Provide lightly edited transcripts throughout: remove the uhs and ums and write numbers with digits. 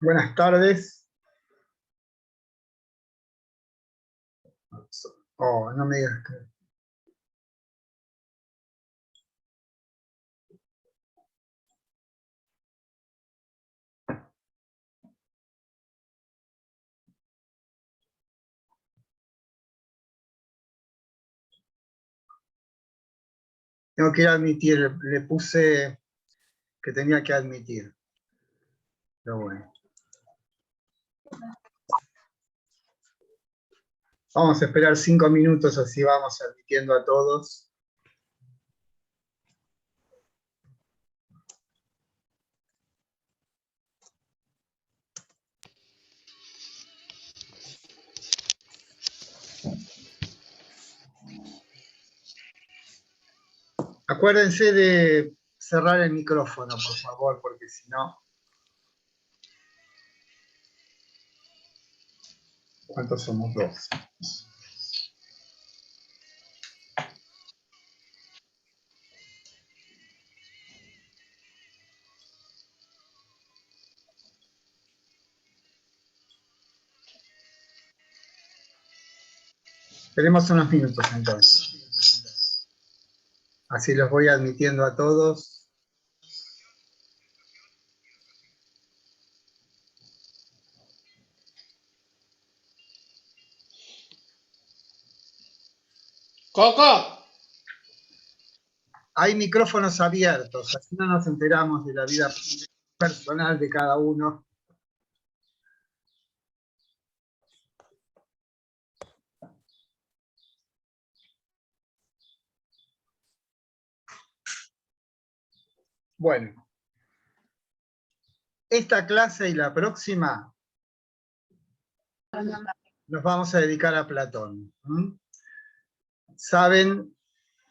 Buenas tardes. Oh, no me digas que... Tengo que ir a admitir, le puse que tenía que admitir. Pero bueno. Vamos a esperar 5 minutos, así vamos admitiendo a todos. Acuérdense de cerrar el micrófono, por favor, porque si no... ¿Cuántos somos? 2. Tenemos unos minutos entonces. Así los voy admitiendo a todos. ¡Coco! Hay micrófonos abiertos, así no nos enteramos de la vida personal de cada uno. Bueno, esta clase y la próxima nos vamos a dedicar a Platón. Saben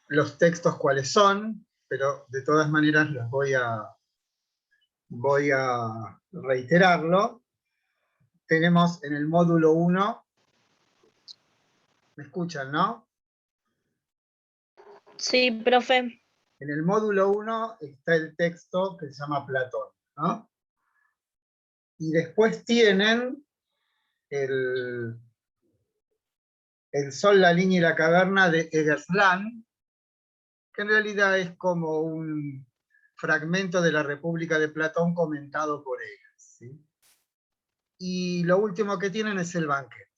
los textos cuáles son, pero de todas maneras los voy a reiterarlo. Tenemos en el módulo 1, ¿me escuchan, no? Sí, profe. En el módulo 1 está el texto que se llama Platón, ¿no? Y después tienen el Sol, la línea y la caverna de Egersland, que en realidad es como un fragmento de la República de Platón comentado por Hegel, ¿sí? Y lo último que tienen es el banquete.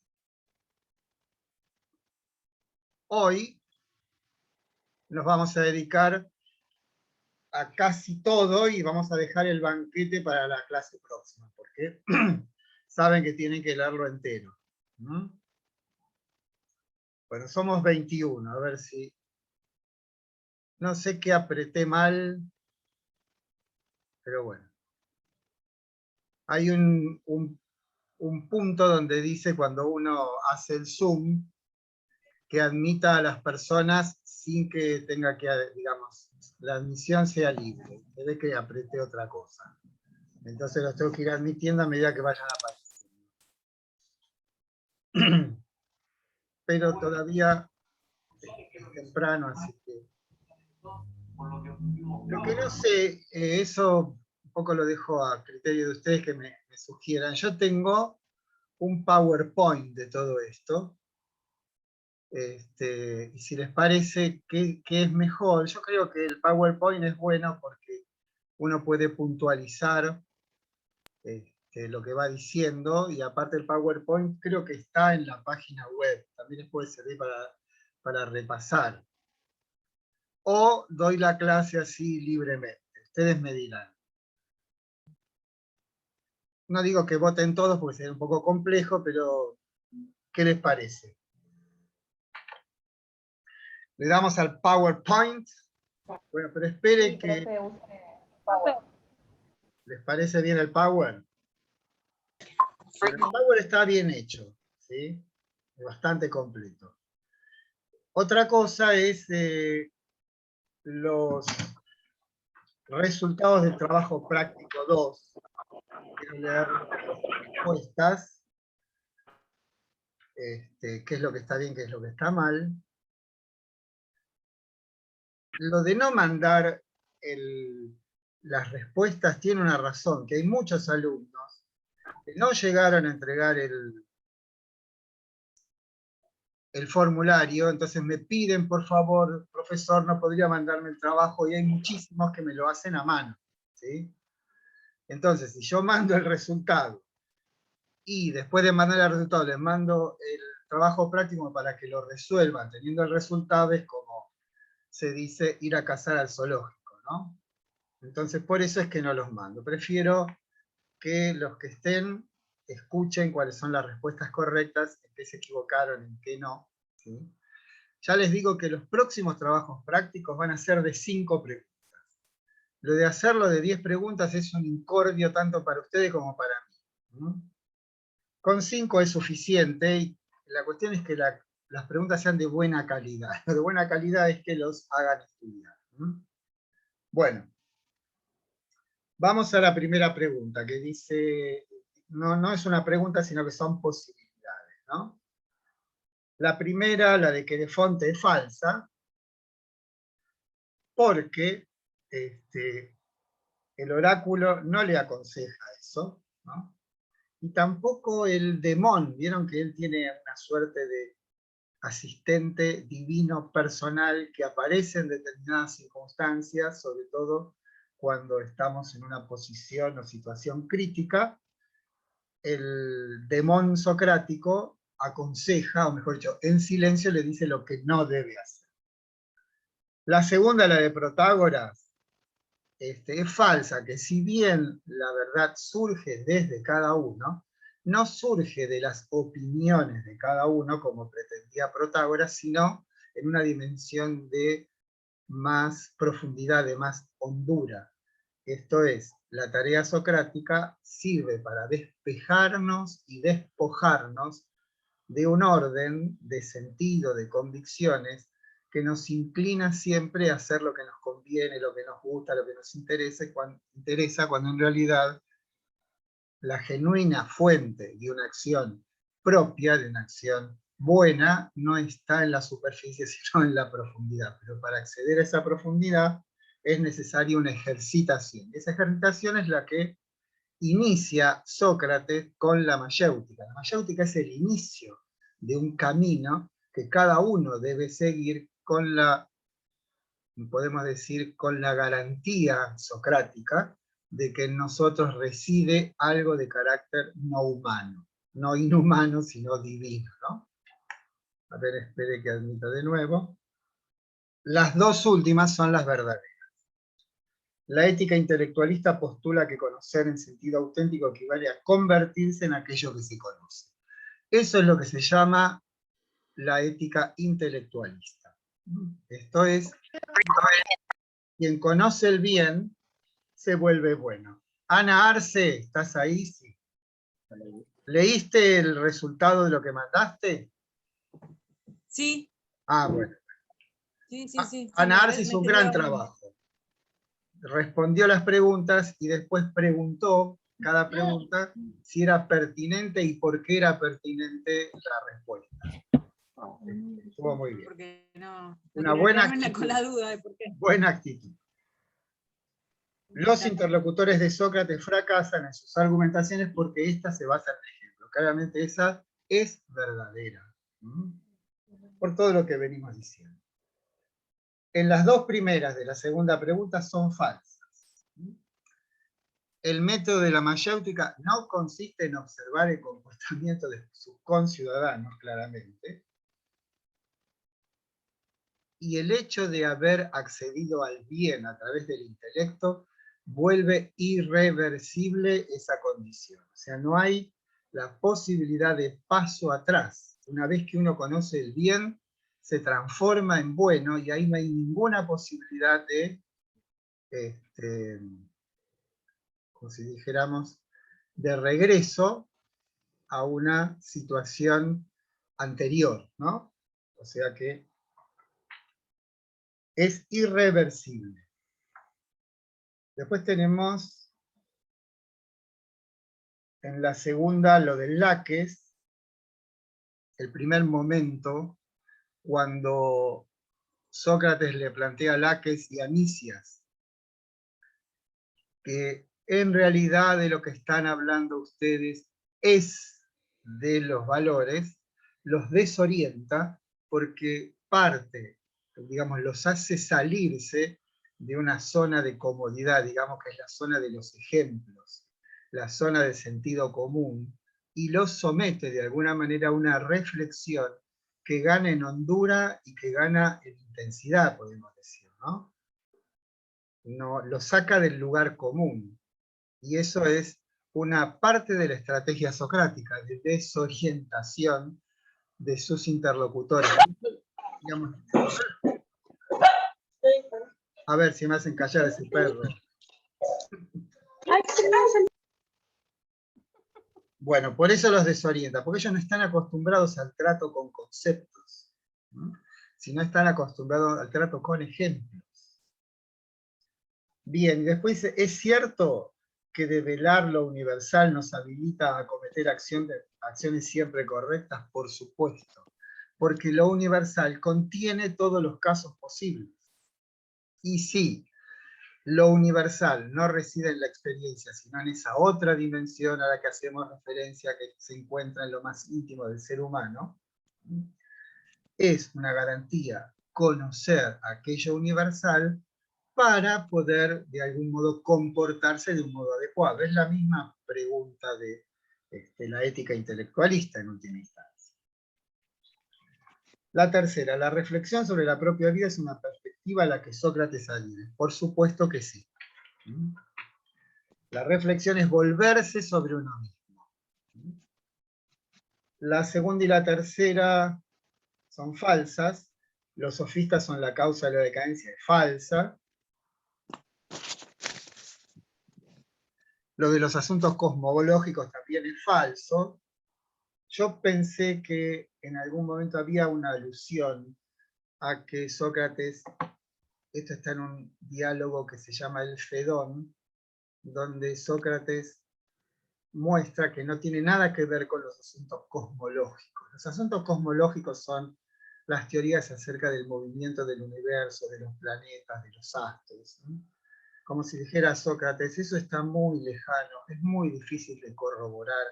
Hoy nos vamos a dedicar a casi todo y vamos a dejar el banquete para la clase próxima, porque saben que tienen que leerlo entero. Bueno, somos 21, a ver si... No sé qué apreté mal, pero bueno. Hay un punto donde dice cuando uno hace el Zoom, que admita a las personas sin que tenga que, digamos, la admisión sea libre. Se ve que apreté otra cosa. Entonces los tengo que ir admitiendo a medida que vayan apareciendo. Pero todavía es temprano, así que... Lo que no sé, eso un poco lo dejo a criterio de ustedes que me sugieran. Yo tengo un PowerPoint de todo esto. Y si les parece que es mejor, yo creo que el PowerPoint es bueno porque uno puede puntualizar lo que va diciendo, y aparte el PowerPoint creo que está en la página web, también les puede servir para repasar. O doy la clase así libremente, ustedes me dirán. No digo que voten todos porque sería un poco complejo, pero ¿qué les parece? Le damos al PowerPoint. Bueno, pero espere que... ¿Les parece bien el Power? Bueno, el Power está bien hecho, ¿sí? Es bastante completo. Otra cosa es los resultados del trabajo práctico 2. Quiero leer las respuestas. Qué es lo que está bien, qué es lo que está mal. Lo de no mandar las respuestas tiene una razón, que hay muchos alumnos que no llegaron a entregar el formulario, entonces me piden, por favor, profesor, no podría mandarme el trabajo, y hay muchísimos que me lo hacen a mano, ¿sí? Entonces, si yo mando el resultado, y después de mandar el resultado les mando el trabajo práctico para que lo resuelvan teniendo el resultado, es como se dice ir a cazar al zoológico, ¿no? Entonces, por eso es que no los mando. Prefiero que los que estén escuchen cuáles son las respuestas correctas, en qué se equivocaron, en qué no, ¿sí? Ya les digo que los próximos trabajos prácticos van a ser de 5 preguntas. Lo de hacerlo de 10 preguntas es un incordio tanto para ustedes como para mí, ¿no? Con 5 es suficiente, y la cuestión es que las preguntas sean de buena calidad. Lo de buena calidad es que los hagan estudiar. Bueno, vamos a la primera pregunta, que dice, no es una pregunta, sino que son posibilidades, ¿no? La primera, la de que de fonte es falsa, porque el oráculo no le aconseja eso, ¿no? Y tampoco el demon, vieron que él tiene una suerte de asistente divino personal que aparece en determinadas circunstancias, sobre todo cuando estamos en una posición o situación crítica. El demon socrático aconseja, o mejor dicho, en silencio le dice lo que no debe hacer. La segunda, la de Protágoras, es falsa, que si bien la verdad surge desde cada uno, no surge de las opiniones de cada uno, como pretendía Protágoras, sino en una dimensión de más profundidad, de más hondura. Esto es, la tarea socrática sirve para despejarnos y despojarnos de un orden de sentido, de convicciones, que nos inclina siempre a hacer lo que nos conviene, lo que nos gusta, lo que nos interesa, cuando en realidad la genuina fuente de una acción propia, de una acción buena, no está en la superficie, sino en la profundidad. Pero para acceder a esa profundidad es necesaria una ejercitación. Esa ejercitación es la que inicia Sócrates con la mayéutica. La mayéutica es el inicio de un camino que cada uno debe seguir con la, podemos decir, con la garantía socrática de que en nosotros reside algo de carácter no humano, no inhumano, sino divino, ¿no? A ver, espere que admita de nuevo. Las dos últimas son las verdaderas. La ética intelectualista postula que conocer en sentido auténtico equivale a convertirse en aquello que se conoce. Eso es lo que se llama la ética intelectualista. Esto es, quien conoce el bien se vuelve bueno. Ana Arce, ¿estás ahí? Sí. ¿Leíste el resultado de lo que mandaste? Sí. Ah, bueno. Sí. Ana Arce hizo un gran trabajo. Respondió las preguntas y después preguntó cada pregunta si era pertinente y por qué era pertinente la respuesta. Estuvo muy bien. Porque Una buena actitud. con la duda de por qué. Buena actitud. Los interlocutores de Sócrates fracasan en sus argumentaciones porque esta se basa en el ejemplo. Claramente esa es verdadera. Por todo lo que venimos diciendo. En las dos primeras de la segunda pregunta son falsas. El método de la mayéutica no consiste en observar el comportamiento de sus conciudadanos, claramente, y el hecho de haber accedido al bien a través del intelecto vuelve irreversible esa condición. O sea, no hay la posibilidad de paso atrás. Una vez que uno conoce el bien, se transforma en bueno, y ahí no hay ninguna posibilidad de, como si dijéramos, de regreso a una situación anterior, ¿no? O sea que es irreversible. Después tenemos en la segunda lo del laques, el primer momento cuando Sócrates le plantea a Laques y a Nicias que en realidad de lo que están hablando ustedes es de los valores, los desorienta porque parte, digamos, los hace salirse de una zona de comodidad, digamos que es la zona de los ejemplos, la zona de sentido común, y los somete de alguna manera a una reflexión que gana en hondura y que gana en intensidad, podemos decir, ¿no? No, lo saca del lugar común. Y eso es una parte de la estrategia socrática, de desorientación de sus interlocutores. Digamos, a ver si me hacen callar ese perro. Bueno, por eso los desorienta, porque ellos no están acostumbrados al trato con conceptos, ¿no? Sino están acostumbrados al trato con ejemplos. Bien, y después dice, ¿es cierto que develar lo universal nos habilita a cometer acciones siempre correctas? Por supuesto, porque lo universal contiene todos los casos posibles. Y sí, lo universal no reside en la experiencia, sino en esa otra dimensión a la que hacemos referencia, que se encuentra en lo más íntimo del ser humano. Es una garantía conocer aquello universal para poder, de algún modo, comportarse de un modo adecuado. Es la misma pregunta de la ética intelectualista, en última instancia. La tercera, la reflexión sobre la propia vida es una perspectiva a la que Sócrates adhiere. Por supuesto que sí. La reflexión es volverse sobre uno mismo. La segunda y la tercera son falsas. Los sofistas son la causa de la decadencia, es falsa. Lo de los asuntos cosmológicos también es falso. Yo pensé que en algún momento había una alusión a que Sócrates, esto está en un diálogo que se llama el Fedón, donde Sócrates muestra que no tiene nada que ver con los asuntos cosmológicos. Los asuntos cosmológicos son las teorías acerca del movimiento del universo, de los planetas, de los astros, ¿no? Como si dijera Sócrates, eso está muy lejano, es muy difícil de corroborar,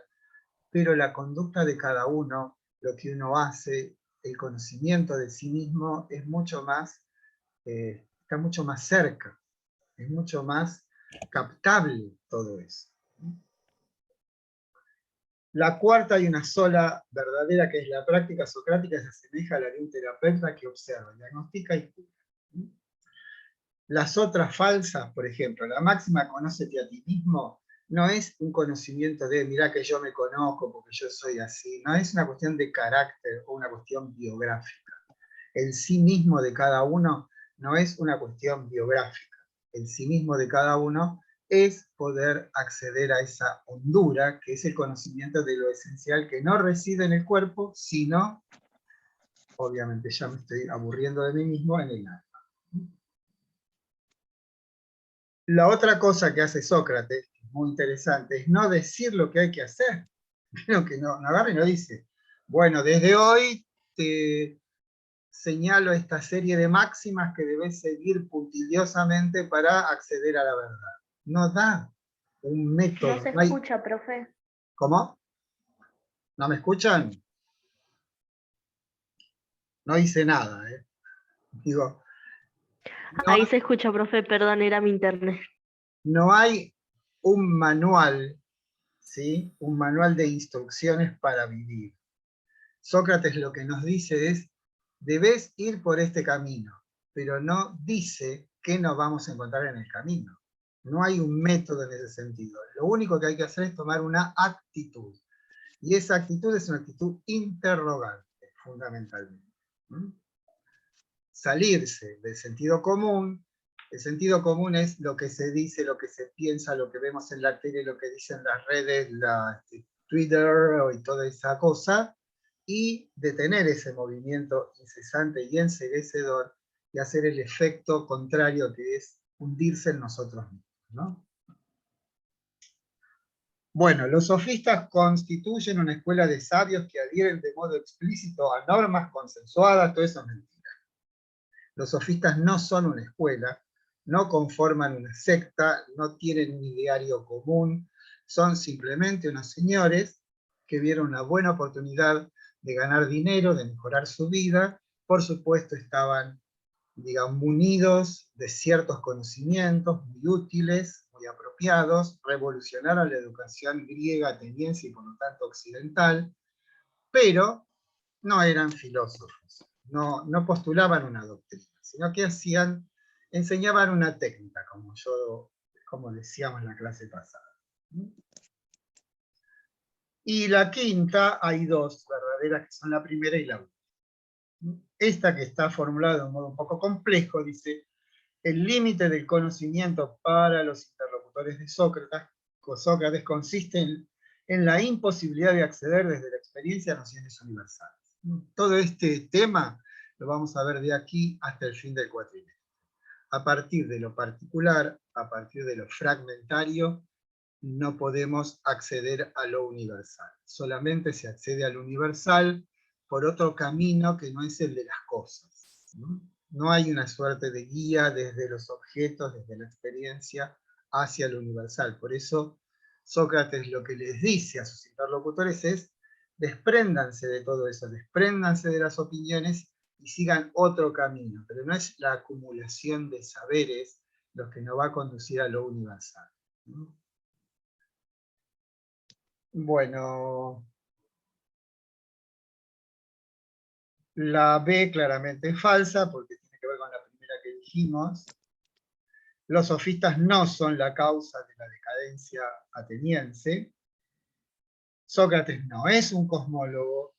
pero la conducta de cada uno, lo que uno hace, el conocimiento de sí mismo, es mucho más, está mucho más cerca, es mucho más captable todo eso. La cuarta y una sola verdadera, que es la práctica socrática, se asemeja a la de un terapeuta que observa, diagnostica y cura. Las otras falsas, por ejemplo, la máxima conócete a ti mismo, no es un conocimiento de, mirá que yo me conozco porque yo soy así, no es una cuestión de carácter o una cuestión biográfica. El sí mismo de cada uno no es una cuestión biográfica. El sí mismo de cada uno es poder acceder a esa hondura, que es el conocimiento de lo esencial que no reside en el cuerpo, sino, obviamente ya me estoy aburriendo de mí mismo, en el alma. La otra cosa que hace Sócrates, que es muy interesante, es no decir lo que hay que hacer. Pero que no agarre y no dice, bueno, desde hoy te señalo esta serie de máximas que debes seguir puntilliosamente para acceder a la verdad. No da un método. No se escucha, profe. ¿Cómo? ¿No me escuchan? No hice nada, ¿eh? Digo, Ahí se escucha, profe, perdón, era mi internet. no hay un manual, ¿sí? Un manual de instrucciones para vivir. Sócrates lo que nos dice es, debes ir por este camino, pero no dice qué nos vamos a encontrar en el camino. No hay un método en ese sentido. Lo único que hay que hacer es tomar una actitud. Y esa actitud es una actitud interrogante, fundamentalmente. Salirse del sentido común. El sentido común es lo que se dice, lo que se piensa, lo que vemos en la tele, lo que dicen las redes, Twitter y toda esa cosa, y detener ese movimiento incesante y enceguecedor y hacer el efecto contrario, que es hundirse en nosotros mismos, ¿no? Bueno, los sofistas constituyen una escuela de sabios que adhieren de modo explícito a normas consensuadas, todo eso es mentira. Los sofistas no son una escuela, no conforman una secta, no tienen un ideario común, son simplemente unos señores que vieron una buena oportunidad de ganar dinero, de mejorar su vida. Por supuesto estaban, digamos, munidos de ciertos conocimientos muy útiles, muy apropiados, revolucionaron la educación griega, ateniense y por lo tanto occidental, pero no eran filósofos, no postulaban una doctrina, sino que enseñaban una técnica, como decíamos en la clase pasada. Y la quinta, hay dos verdaderas, que son la primera y la última. Esta, que está formulada de un modo un poco complejo, dice: el límite del conocimiento para los interlocutores de Sócrates consiste en la imposibilidad de acceder desde la experiencia a nociones universales. Todo este tema lo vamos a ver de aquí hasta el fin del cuatrimestre. A partir de lo particular, a partir de lo fragmentario, no podemos acceder a lo universal. Solamente se accede a lo universal por otro camino que no es el de las cosas. No hay una suerte de guía desde los objetos, desde la experiencia, hacia lo universal. Por eso Sócrates lo que les dice a sus interlocutores es: despréndanse de todo eso, despréndanse de las opiniones y sigan otro camino. Pero no es la acumulación de saberes lo que nos va a conducir a lo universal. Bueno, la B claramente es falsa, porque tiene que ver con la primera que dijimos. Los sofistas no son la causa de la decadencia ateniense. Sócrates no es un cosmólogo,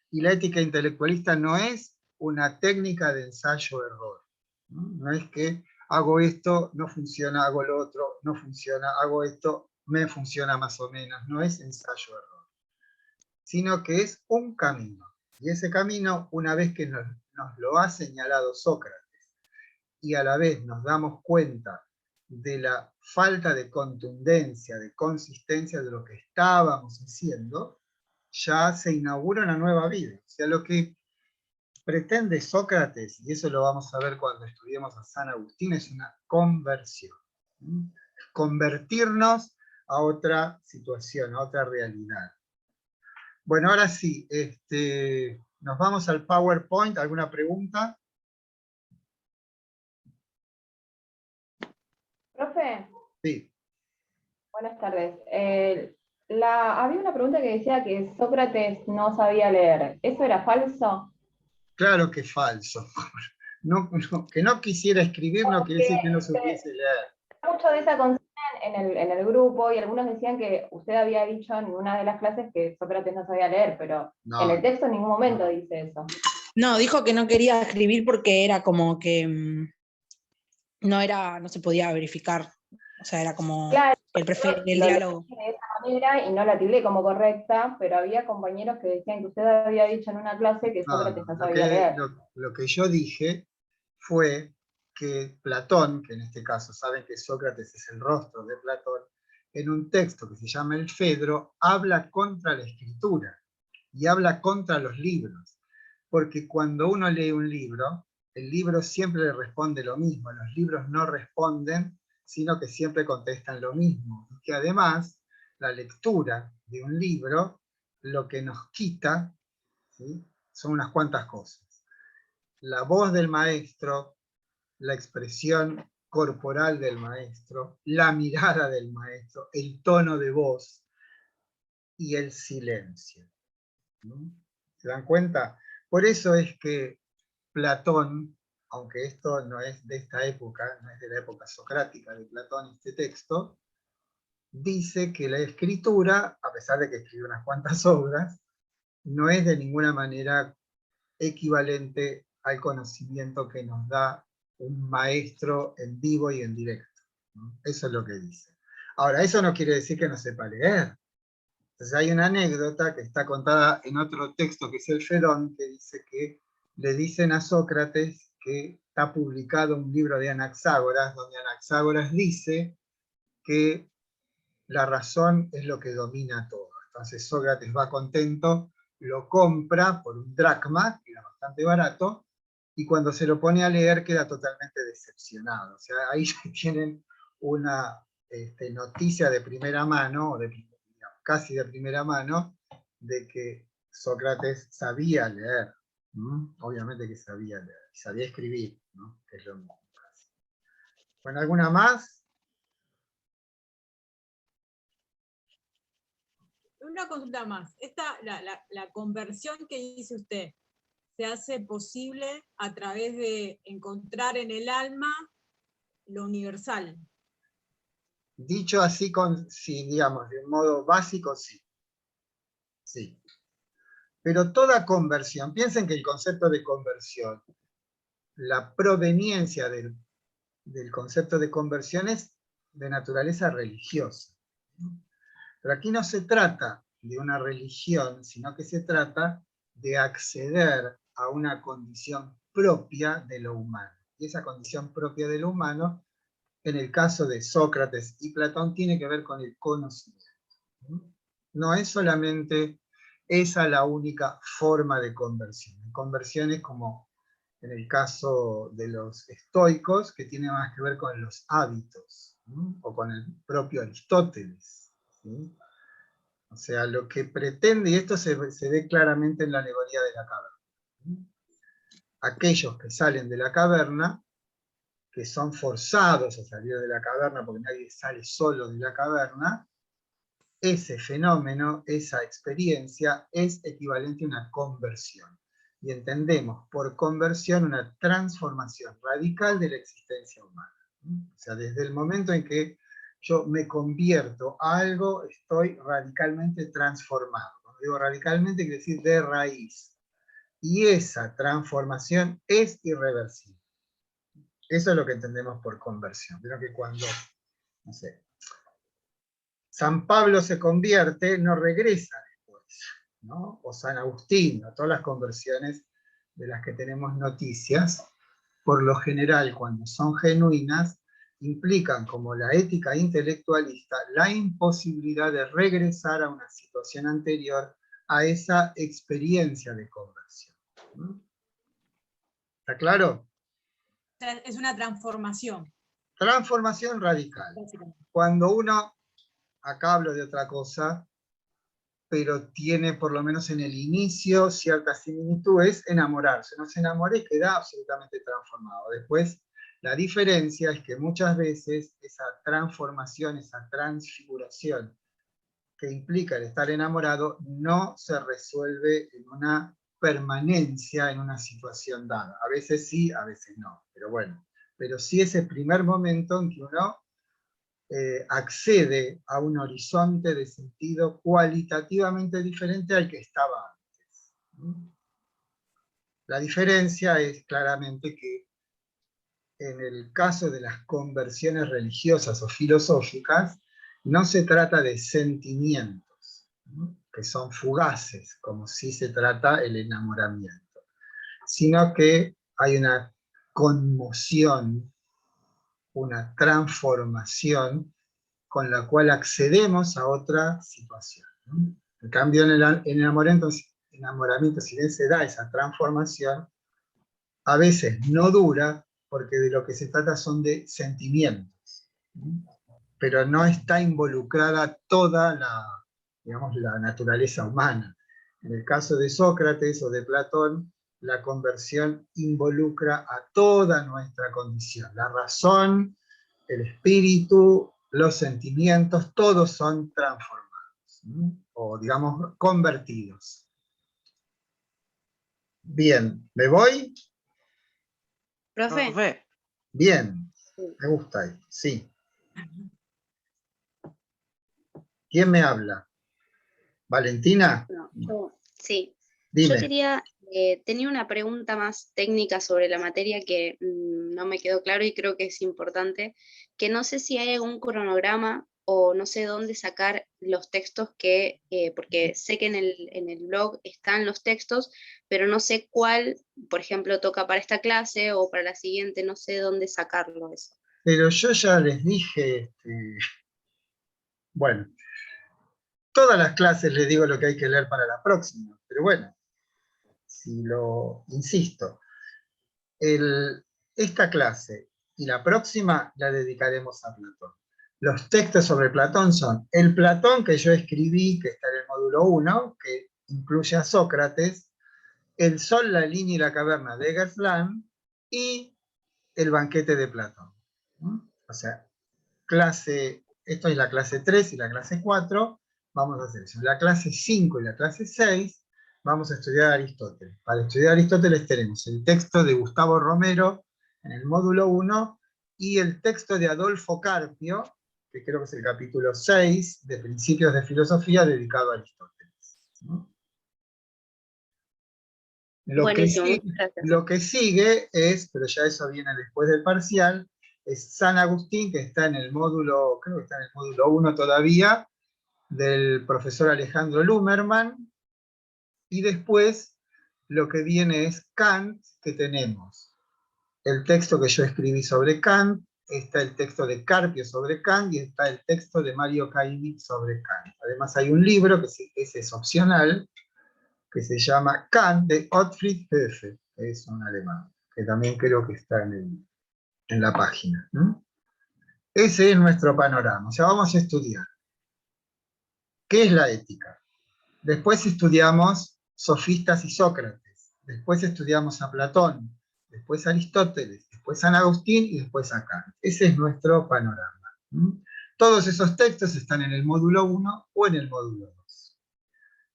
y la ética intelectualista no es una técnica de ensayo-error. No es que hago esto, no funciona, hago lo otro, no funciona, hago esto, me funciona más o menos. No es ensayo-error, sino que es un camino. Y ese camino, una vez que nos lo ha señalado Sócrates, y a la vez nos damos cuenta de la falta de contundencia, de consistencia de lo que estábamos haciendo, ya se inaugura una nueva vida. O sea, lo que pretende Sócrates, y eso lo vamos a ver cuando estudiemos a San Agustín, es una conversión. Convertirnos a otra situación, a otra realidad. Bueno, ahora sí, nos vamos al PowerPoint. ¿Alguna pregunta? Profe, Sí. buenas tardes. Había una pregunta que decía que Sócrates no sabía leer. ¿Eso era falso? Claro que es falso. Que no quisiera escribir no quiere decir que no supiese leer. Mucho de esa consigna en el grupo, y algunos decían que usted había dicho en una de las clases que Sócrates no sabía leer, pero en el texto en ningún momento dice eso. No, dijo que no quería escribir porque era como que no se podía verificar. O sea, era como Claro, el preferir el lo diálogo. leí de esa manera y no la tildé como correcta, pero había compañeros que decían que usted había dicho en una clase que Sócrates no sabía leer. Lo que yo dije fue que Platón, que en este caso saben que Sócrates es el rostro de Platón, en un texto que se llama el Fedro, habla contra la escritura y habla contra los libros. Porque cuando uno lee un libro, el libro siempre le responde lo mismo. Los libros no responden, sino que siempre contestan lo mismo. Y que además, la lectura de un libro, lo que nos quita, ¿sí?, son unas cuantas cosas. La voz del maestro, la expresión corporal del maestro, la mirada del maestro, el tono de voz y el silencio. ¿Se dan cuenta? Por eso es que Platón, aunque esto no es de esta época, no es de la época socrática de Platón, este texto, dice que la escritura, a pesar de que escribió unas cuantas obras, no es de ninguna manera equivalente al conocimiento que nos da un maestro en vivo y en directo. Eso es lo que dice. Ahora, eso no quiere decir que no sepa leer. Entonces hay una anécdota que está contada en otro texto, que es el Fedón, que dice que le dicen a Sócrates que está publicado un libro de Anaxágoras, donde Anaxágoras dice que la razón es lo que domina todo. Entonces Sócrates va contento, lo compra por un dracma, que era bastante barato, y cuando se lo pone a leer queda totalmente decepcionado. O sea, ahí tienen una noticia de primera mano, o casi de primera mano, de que Sócrates sabía leer. Obviamente que sabía leer, y sabía escribir, ¿no? Que es lo mismo. Bueno, ¿alguna más? Una consulta más. La conversión que dice usted, ¿se hace posible a través de encontrar en el alma lo universal? Dicho así, sí, digamos, de modo básico, sí. Sí. Pero toda conversión, piensen que el concepto de conversión, la proveniencia del concepto de conversión es de naturaleza religiosa. Pero aquí no se trata de una religión, sino que se trata de acceder a una condición propia de lo humano. Y esa condición propia de lo humano, en el caso de Sócrates y Platón, tiene que ver con el conocimiento. No es solamente esa la única forma de conversión. Conversión es como en el caso de los estoicos, que tiene más que ver con los hábitos, ¿sí? O con el propio Aristóteles, ¿sí? O sea, lo que pretende, y esto se ve claramente en la alegoría de la caverna, ¿sí? Aquellos que salen de la caverna, que son forzados a salir de la caverna, porque nadie sale solo de la caverna, ese fenómeno, esa experiencia, es equivalente a una conversión. Y entendemos por conversión una transformación radical de la existencia humana. O sea, desde el momento en que yo me convierto a algo, estoy radicalmente transformado. Cuando digo radicalmente, quiere decir de raíz. Y esa transformación es irreversible. Eso es lo que entendemos por conversión. Pero que cuando, no sé, San Pablo se convierte, no regresa después, ¿no? O San Agustín, ¿no? Todas las conversiones de las que tenemos noticias, por lo general, cuando son genuinas, implican, como la ética intelectualista, la imposibilidad de regresar a una situación anterior a esa experiencia de conversión. ¿Está claro? Es una transformación. Transformación radical. Básicamente. Cuando uno, acá hablo de otra cosa, pero tiene por lo menos en el inicio cierta similitud, es enamorarse. No se enamora y queda absolutamente transformado. Después, la diferencia es que muchas veces esa transformación, esa transfiguración que implica el estar enamorado, no se resuelve en una permanencia en una situación dada. A veces sí, a veces no, pero bueno. Pero sí ese primer momento en que uno accede a un horizonte de sentido cualitativamente diferente al que estaba antes. La diferencia es claramente que en el caso de las conversiones religiosas o filosóficas, no se trata de sentimientos, que son fugaces, como si se trata el enamoramiento, sino que hay una conmoción, una transformación con la cual accedemos a otra situación. En cambio, en el enamoramiento, si bien se da esa transformación, a veces no dura, porque de lo que se trata son de sentimientos, pero no está involucrada toda la, digamos, la naturaleza humana. En el caso de Sócrates o de Platón, la conversión involucra a toda nuestra condición. La razón, el espíritu, los sentimientos, todos son transformados, o digamos, convertidos. Bien, ¿me voy? Profe, Bien, me gusta ahí, sí. ¿Quién me habla? ¿Valentina? sí, Dime. yo tenía una pregunta más técnica sobre la materia que no me quedó claro y creo que es importante, que no sé si hay algún cronograma o no sé dónde sacar los textos porque sé que en el blog están los textos, pero no sé cuál, por ejemplo, toca para esta clase o para la siguiente, no sé dónde sacarlo eso. Pero yo ya les dije, bueno, todas las clases les digo lo que hay que leer para la próxima, pero bueno, si lo insisto, esta clase y la próxima la dedicaremos a Platón. Los textos sobre Platón son el Platón que yo escribí, que está en el módulo 1, que incluye a Sócrates, El sol, la línea y la caverna de Gerslan y El banquete de Platón. O sea, esto es la clase 3 y la clase 4, vamos a hacer eso. En la clase 5 y la clase 6 vamos a estudiar a Aristóteles. Para estudiar a Aristóteles tenemos el texto de Gustavo Romero en el módulo 1 y el texto de Adolfo Carpio, que creo que es el capítulo 6 de Principios de Filosofía dedicado a Aristóteles. Buenísimo, muchas gracias. Lo que sigue es, pero ya eso viene después del parcial, es San Agustín, que está en el módulo, creo que está en el módulo 1 todavía, del profesor Alejandro Lumerman, y después lo que viene es Kant, que tenemos el texto que yo escribí sobre Kant, está el texto de Carpio sobre Kant, y está el texto de Mario Caimi sobre Kant. Además hay un libro, que ese es opcional, que se llama Kant, de Ottfried Höfe, que es un alemán, que también creo que está en la página. Ese es nuestro panorama. O sea, vamos a estudiar qué es la ética. Después estudiamos sofistas y Sócrates. Después estudiamos a Platón. Después a Aristóteles. Después San Agustín y después a Kant. Ese es nuestro panorama. Todos esos textos están en el módulo 1 o en el módulo 2.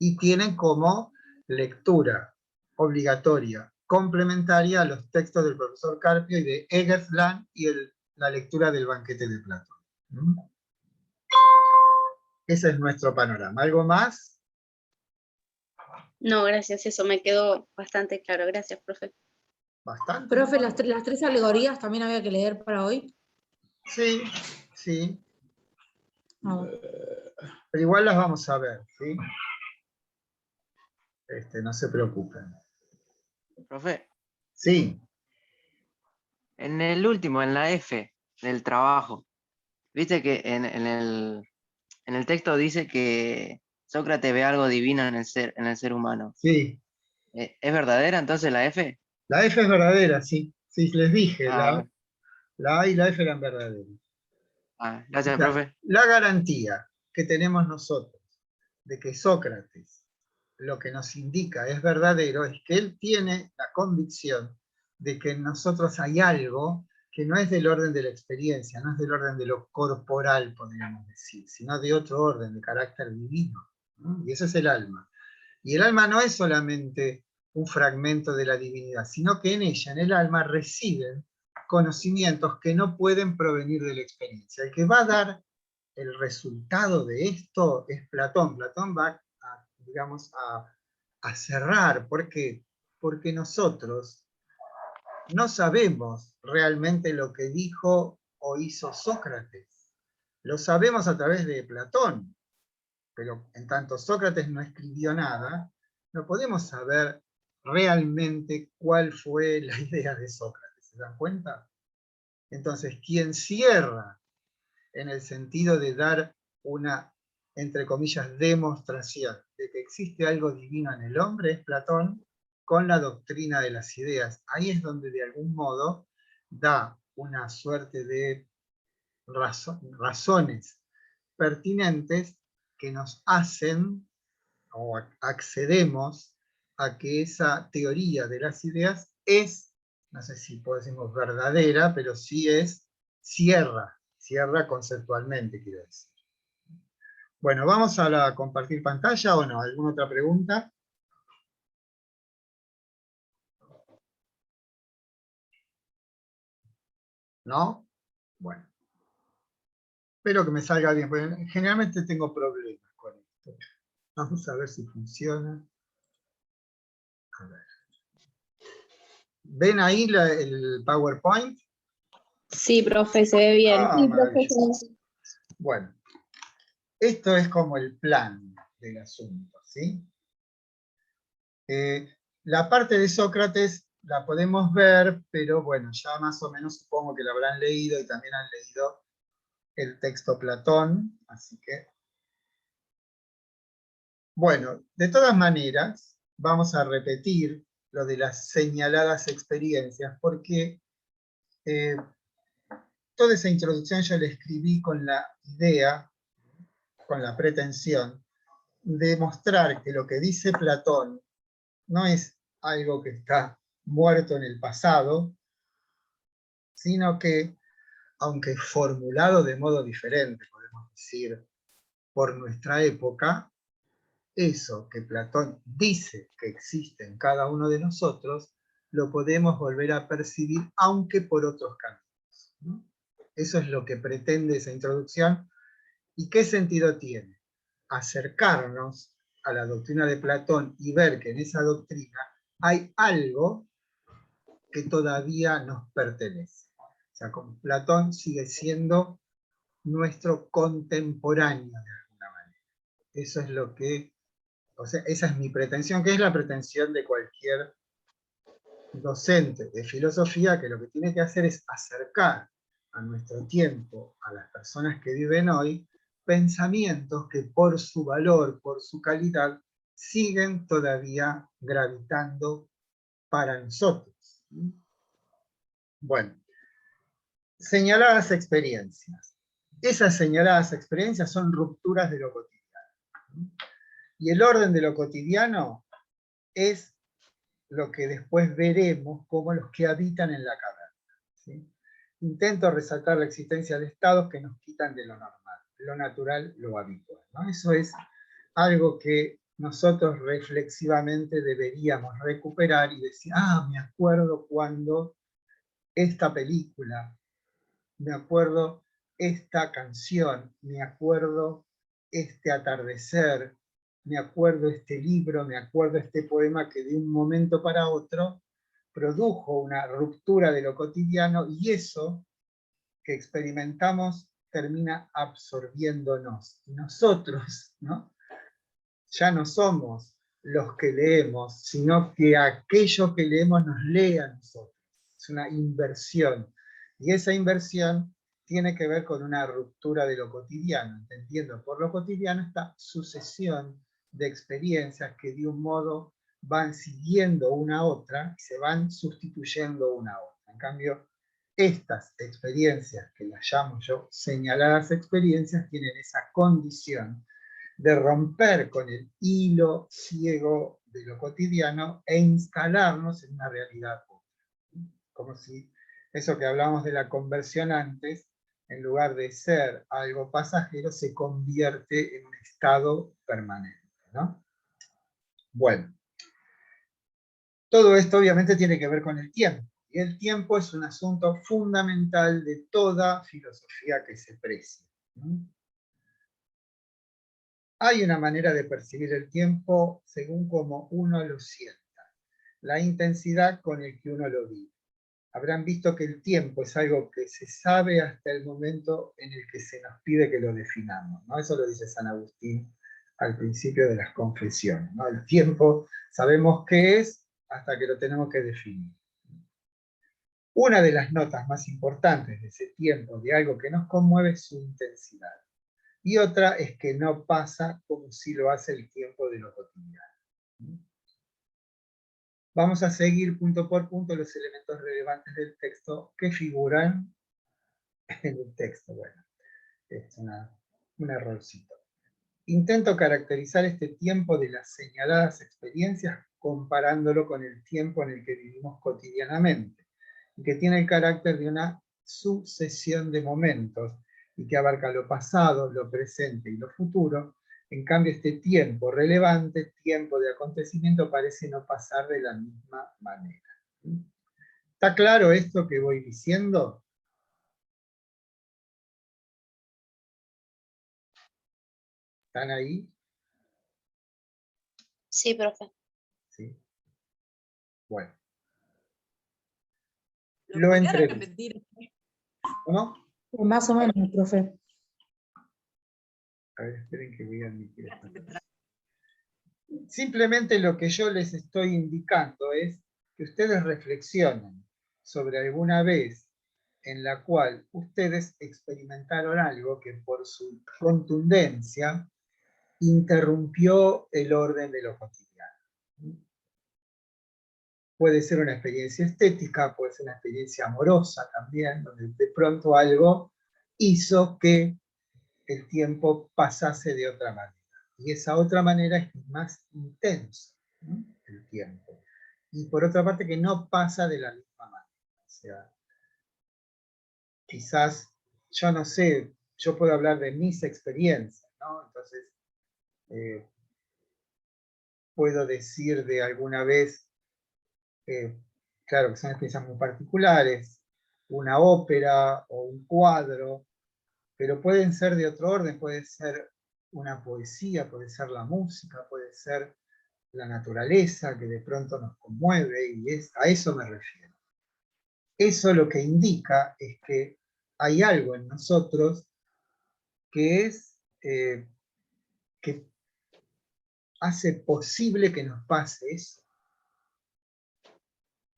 Y tienen como lectura obligatoria, complementaria a los textos del profesor Carpio y de Egersland y la lectura del banquete de Platón. Ese es nuestro panorama. ¿Algo más? No, gracias, eso me quedó bastante claro. Gracias, profe. Bastante. Profe, las tres alegorías también había que leer para hoy. Sí, sí. Ah. Pero igual las vamos a ver, ¿sí? No se preocupen. Profe, Sí. en el último, en la F del trabajo, viste que en el texto dice que Sócrates ve algo divino en el ser humano. Sí. ¿Es verdadera entonces la F? La F es verdadera, sí. Sí, les dije, Ah, la A y la F eran verdaderas. Gracias, O sea, profe. la garantía que tenemos nosotros de que Sócrates lo que nos indica es verdadero es que él tiene la convicción de que en nosotros hay algo que no es del orden de la experiencia, no es del orden de lo corporal, podríamos decir, sino de otro orden, de carácter divino. ¿No? Y eso es el alma. Y el alma no es solamente un fragmento de la divinidad, sino que en ella, en el alma, residen conocimientos que no pueden provenir de la experiencia. El que va a dar el resultado de esto es Platón. Platón va a cerrar. ¿Por qué? Porque nosotros no sabemos realmente lo que dijo o hizo Sócrates. Lo sabemos a través de Platón, pero en tanto Sócrates no escribió nada, no podemos saber realmente cuál fue la idea de Sócrates. ¿Se dan cuenta? Entonces, quien cierra en el sentido de dar una, entre comillas, demostración de que existe algo divino en el hombre es Platón con la doctrina de las ideas. Ahí es donde de algún modo da una suerte de razones pertinentes que nos hacen o accedemos a que esa teoría de las ideas es, no sé si decimos verdadera, pero sí cierra conceptualmente, quiero decir. Bueno, ¿vamos a compartir pantalla o no? ¿Alguna otra pregunta? ¿No? Bueno. Espero que me salga bien, porque generalmente tengo problemas con esto. Vamos a ver si funciona. A ver. ¿Ven ahí el PowerPoint? Sí, profe, se ve bien. Ah, maravilloso. Bueno, esto es como el plan del asunto, ¿sí? La parte de Sócrates la podemos ver, pero bueno, ya más o menos supongo que la habrán leído y también han leído el texto Platón, así que... Bueno, de todas maneras, vamos a repetir lo de las señaladas experiencias, porque toda esa introducción yo la escribí con la idea, con la pretensión, demostrar que lo que dice Platón no es algo que está muerto en el pasado, sino que, aunque formulado de modo diferente, podemos decir, por nuestra época, eso que Platón dice que existe en cada uno de nosotros, lo podemos volver a percibir, aunque por otros caminos, ¿no? Eso es lo que pretende esa introducción. ¿Y qué sentido tiene? Acercarnos a la doctrina de Platón y ver que en esa doctrina hay algo que todavía nos pertenece. O sea, con Platón sigue siendo nuestro contemporáneo de alguna manera. Eso es lo que, o sea, esa es mi pretensión, que es la pretensión de cualquier docente de filosofía, que lo que tiene que hacer es acercar a nuestro tiempo, a las personas que viven hoy, pensamientos que por su valor, por su calidad, siguen todavía gravitando para nosotros. Bueno, señaladas experiencias. Esas señaladas experiencias son rupturas de lo cotidiano. Y el orden de lo cotidiano es lo que después veremos como los que habitan en la caverna, ¿sí? Intento resaltar la existencia de estados que nos quitan de lo normal, lo natural, lo habitual, ¿no? Eso es algo que nosotros reflexivamente deberíamos recuperar y decir, me acuerdo cuando esta película, me acuerdo esta canción, me acuerdo este atardecer, me acuerdo este libro, me acuerdo este poema que de un momento para otro produjo una ruptura de lo cotidiano, y eso que experimentamos termina absorbiéndonos. Y nosotros, ¿no?, ya no somos los que leemos, sino que aquello que leemos nos lee a nosotros. Es una inversión. Y esa inversión tiene que ver con una ruptura de lo cotidiano, entendiendo por lo cotidiano esta sucesión de experiencias que de un modo van siguiendo una a otra y se van sustituyendo una a otra. En cambio, estas experiencias, que las llamo yo señaladas experiencias, tienen esa condición de romper con el hilo ciego de lo cotidiano e instalarnos en una realidad otra. Como si eso que hablamos de la conversión antes, en lugar de ser algo pasajero, se convierte en un estado permanente, ¿no? Bueno, todo esto obviamente tiene que ver con el tiempo, y el tiempo es un asunto fundamental de toda filosofía que se precie, ¿no? Hay una manera de percibir el tiempo según como uno lo sienta, la intensidad con el que uno lo vive. Habrán visto que el tiempo es algo que se sabe hasta el momento en el que se nos pide que lo definamos, ¿no? Eso lo dice San Agustín al principio de las confesiones, ¿no? El tiempo sabemos qué es hasta que lo tenemos que definir. Una de las notas más importantes de ese tiempo, de algo que nos conmueve, es su intensidad. Y otra es que no pasa como si lo hace el tiempo de lo cotidiano. Vamos a seguir punto por punto los elementos relevantes del texto que figuran en el texto. Bueno, es un errorcito. Intento caracterizar este tiempo de las señaladas experiencias comparándolo con el tiempo en el que vivimos cotidianamente, y que tiene el carácter de una sucesión de momentos, y que abarca lo pasado, lo presente y lo futuro. En cambio, este tiempo relevante, tiempo de acontecimiento, parece no pasar de la misma manera. ¿Está claro esto que voy diciendo? ¿Están ahí? Sí, profe. Sí. Bueno. ¿Lo podría entrego. repetir? ¿Cómo? Más o menos, profe. A ver, esperen que voy a admitir esto. Simplemente lo que yo les estoy indicando es que ustedes reflexionen sobre alguna vez en la cual ustedes experimentaron algo que por su contundencia interrumpió el orden de lo cotidiano. Puede ser una experiencia estética, puede ser una experiencia amorosa también, donde de pronto algo hizo que el tiempo pasase de otra manera. Y esa otra manera es más intenso, ¿no?, el tiempo. Y por otra parte que no pasa de la misma manera. O sea, quizás, yo no sé, yo puedo hablar de mis experiencias, ¿no? Entonces, puedo decir de alguna vez, claro que son experiencias muy particulares, una ópera o un cuadro, pero pueden ser de otro orden, puede ser una poesía, puede ser la música, puede ser la naturaleza que de pronto nos conmueve, y a eso me refiero. Eso lo que indica es que hay algo en nosotros que es, que hace posible que nos pase eso.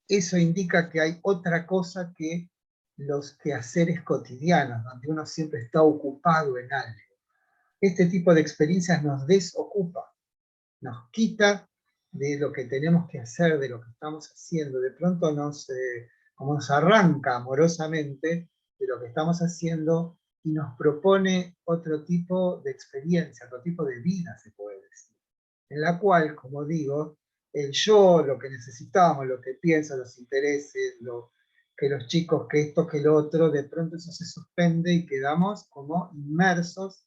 Eso indica que hay otra cosa que los quehaceres cotidianos, donde uno siempre está ocupado en algo. Este tipo de experiencias nos desocupa, nos quita de lo que tenemos que hacer, de lo que estamos haciendo. De pronto como nos arranca amorosamente de lo que estamos haciendo y nos propone otro tipo de experiencia, otro tipo de vida, se puede decir. En la cual, como digo, el yo, lo que necesitamos, lo que pienso, los intereses, que los chicos, que esto, que lo otro, de pronto eso se suspende y quedamos como inmersos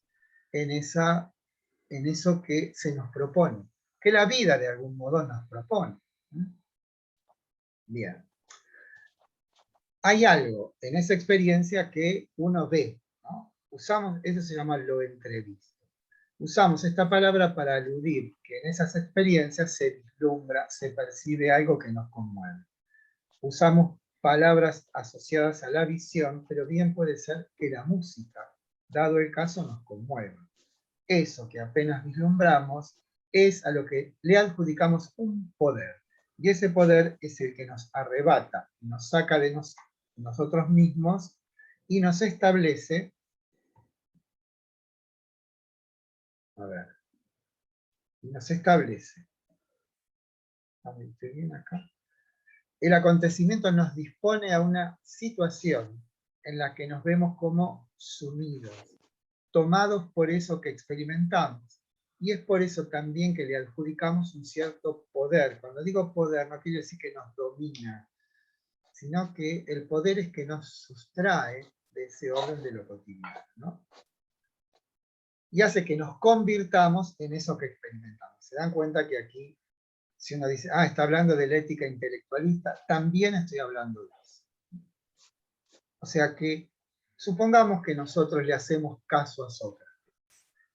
en eso que se nos propone, que la vida de algún modo nos propone. Bien. Hay algo en esa experiencia que uno ve, ¿no? Eso se llama lo entrevisto. Usamos esta palabra para aludir que en esas experiencias se vislumbra, se percibe algo que nos conmueve. Usamos palabras asociadas a la visión, pero bien puede ser que la música, dado el caso, nos conmueva. Eso que apenas vislumbramos es a lo que le adjudicamos un poder. Y ese poder es el que nos arrebata, nos saca de nosotros mismos y nos establece, ¿estoy bien acá? El acontecimiento nos dispone a una situación en la que nos vemos como sumidos, tomados por eso que experimentamos. Y es por eso también que le adjudicamos un cierto poder. Cuando digo poder, no quiero decir que nos domina, sino que el poder es que nos sustrae de ese orden de lo cotidiano, ¿no? Y hace que nos convirtamos en eso que experimentamos. Se dan cuenta que aquí, si uno dice, está hablando de la ética intelectualista, también estoy hablando de eso. O sea que, supongamos que nosotros le hacemos caso a Sócrates.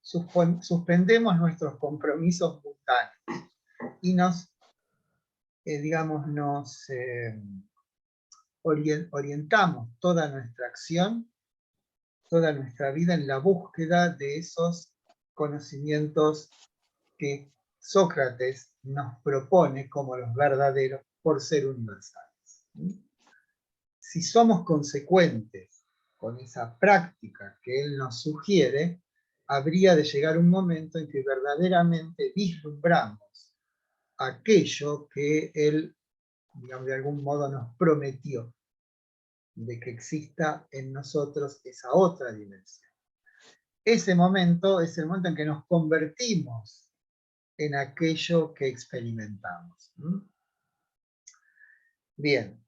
Suspendemos nuestros compromisos mundanos y nos orientamos toda nuestra acción, toda nuestra vida en la búsqueda de esos conocimientos que Sócrates nos propone como los verdaderos por ser universales. Si somos consecuentes con esa práctica que él nos sugiere, habría de llegar un momento en que verdaderamente vislumbramos aquello que él, digamos, de algún modo nos prometió, de que exista en nosotros esa otra dimensión. Ese momento es el momento en que nos convertimos en aquello que experimentamos. Bien,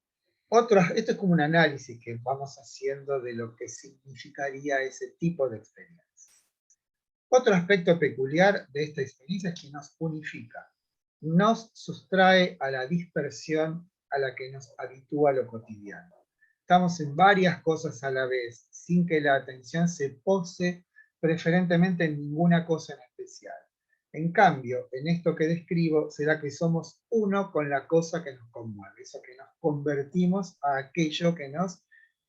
esto es como un análisis que vamos haciendo de lo que significaría ese tipo de experiencia. Otro aspecto peculiar de esta experiencia es que nos unifica, nos sustrae a la dispersión a la que nos habitúa lo cotidiano. Estamos en varias cosas a la vez, sin que la atención se pose preferentemente en ninguna cosa en especial. En cambio, en esto que describo, será que somos uno con la cosa que nos conmueve, eso que nos convertimos a aquello que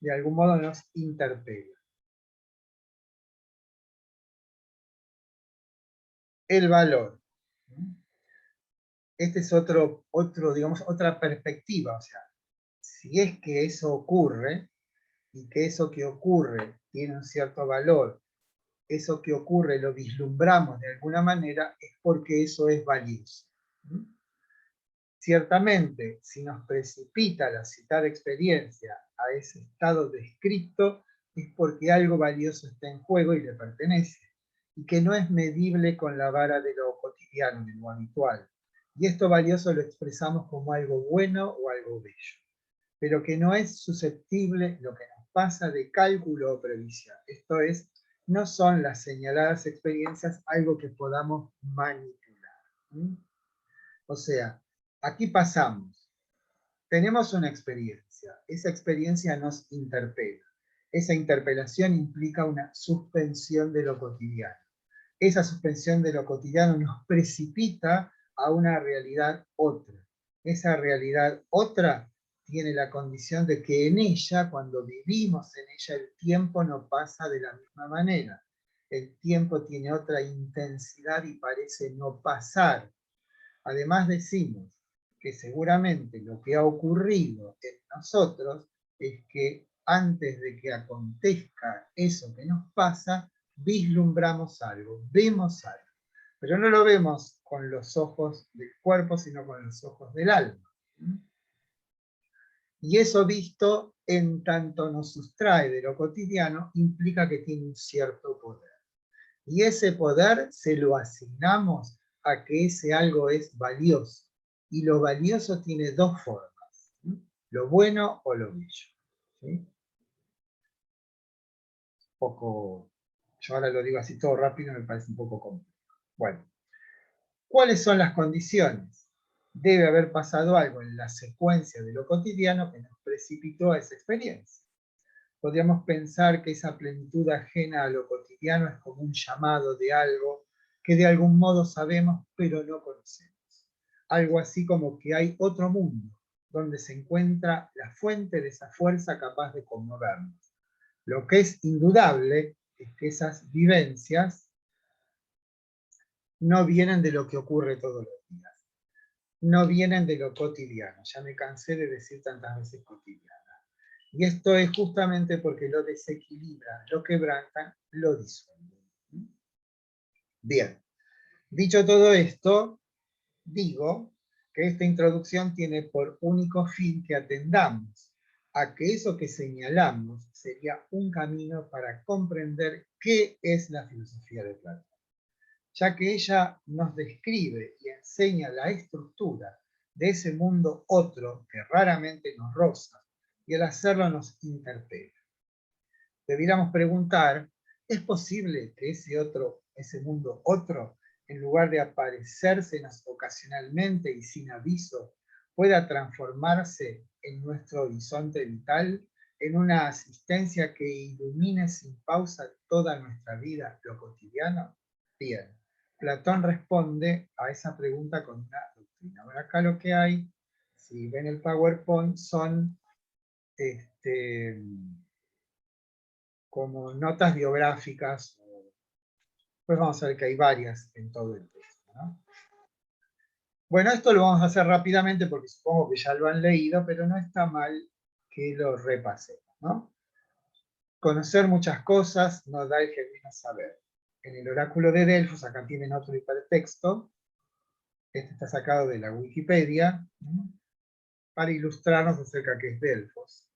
de algún modo nos interpela. El valor. Este es digamos, otra perspectiva, o sea, si es que eso ocurre, y que eso que ocurre tiene un cierto valor, eso que ocurre lo vislumbramos de alguna manera, es porque eso es valioso. Ciertamente, si nos precipita la citada experiencia a ese estado descrito, es porque algo valioso está en juego y le pertenece. y que no es medible con la vara de lo cotidiano, de lo habitual. Y esto valioso lo expresamos como algo bueno o algo bello, pero que no es susceptible lo que nos pasa de cálculo o previsión. Esto es, no son las señaladas experiencias algo que podamos manipular. O sea, aquí pasamos, tenemos una experiencia, esa experiencia nos interpela, esa interpelación implica una suspensión de lo cotidiano. Esa suspensión de lo cotidiano nos precipita a una realidad otra. Esa realidad otra tiene la condición de que en ella, cuando vivimos en ella, el tiempo no pasa de la misma manera. El tiempo tiene otra intensidad y parece no pasar. Además decimos que seguramente lo que ha ocurrido en nosotros es que antes de que acontezca eso que nos pasa, vislumbramos algo, vemos algo. Pero no lo vemos con los ojos del cuerpo, sino con los ojos del alma. Y eso visto en tanto nos sustrae de lo cotidiano, implica que tiene un cierto poder. Y ese poder se lo asignamos a que ese algo es valioso. Y lo valioso tiene dos formas, lo bueno o lo bello. ¿Sí? Yo ahora lo digo así todo rápido, me parece un poco complejo. Bueno, ¿cuáles son las condiciones? Debe haber pasado algo en la secuencia de lo cotidiano que nos precipitó a esa experiencia. Podríamos pensar que esa plenitud ajena a lo cotidiano es como un llamado de algo que de algún modo sabemos pero no conocemos. Algo así como que hay otro mundo, donde se encuentra la fuente de esa fuerza capaz de conmovernos. Lo que es indudable es que esas vivencias no vienen de lo que ocurre todos los días. No vienen de lo cotidiano. Ya me cansé de decir tantas veces cotidiano. Y esto es justamente porque lo desequilibran, lo quebrantan, lo disuelven. Bien, dicho todo esto, digo que esta introducción tiene por único fin que atendamos a que eso que señalamos sería un camino para comprender qué es la filosofía de Platón, ya que ella nos describe y enseña la estructura de ese mundo otro que raramente nos roza, y al hacerlo nos interpela. Debiéramos preguntar, ¿es posible que ese mundo otro, en lugar de aparecérsenos ocasionalmente y sin aviso, pueda transformarse en nuestro horizonte vital, en una asistencia que ilumine sin pausa toda nuestra vida, lo cotidiano? Bien, Platón responde a esa pregunta con una doctrina. Bueno, acá lo que hay, si ven el PowerPoint, son como notas biográficas. Pues vamos a ver que hay varias en todo el texto, ¿no? Bueno, esto lo vamos a hacer rápidamente porque supongo que ya lo han leído, pero no está mal que lo repasemos, ¿no? Conocer muchas cosas nos da el genuino saber. En el oráculo de Delfos, acá tienen otro hipertexto, este está sacado de la Wikipedia, ¿no?, para ilustrarnos acerca de qué es Delfos.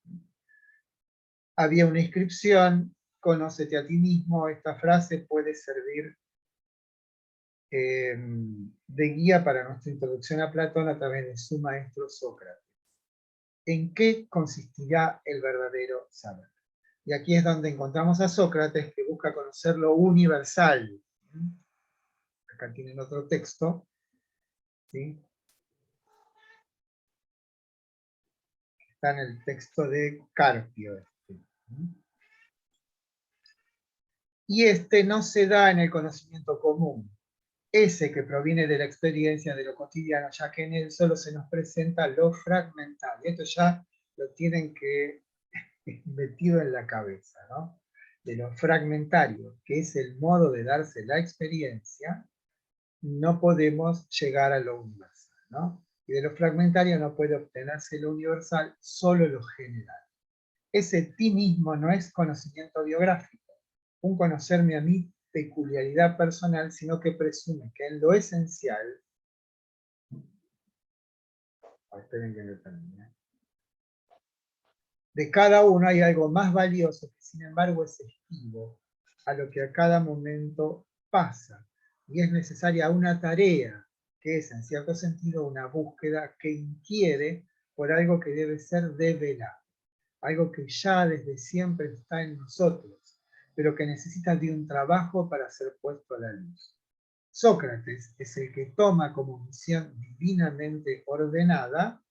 Había una inscripción, conócete a ti mismo. Esta frase puede servir de guía para nuestra introducción a Platón a través de su maestro Sócrates. ¿En qué consistirá el verdadero saber? Y aquí es donde encontramos a Sócrates, que busca conocer lo universal. Acá tienen otro texto, ¿sí? Está en el texto de Carpio. Y este no se da en el conocimiento común, ese que proviene de la experiencia de lo cotidiano, ya que en él solo se nos presenta lo fragmental. Esto ya lo tienen que metido en la cabeza, ¿no? De lo fragmentario, que es el modo de darse la experiencia, no podemos llegar a lo universal, ¿no? Y de lo fragmentario no puede obtenerse lo universal, solo lo general. Ese ti mismo no es conocimiento biográfico, un conocerme a mí peculiaridad personal, sino que presume que en lo esencial, esperen que lo termine, de cada uno hay algo más valioso que sin embargo es esquivo a lo que a cada momento pasa, y es necesaria una tarea, que es en cierto sentido una búsqueda que inquiere por algo que debe ser develado, algo que ya desde siempre está en nosotros, pero que necesita de un trabajo para ser puesto a la luz. Sócrates es el que toma como misión divinamente ordenada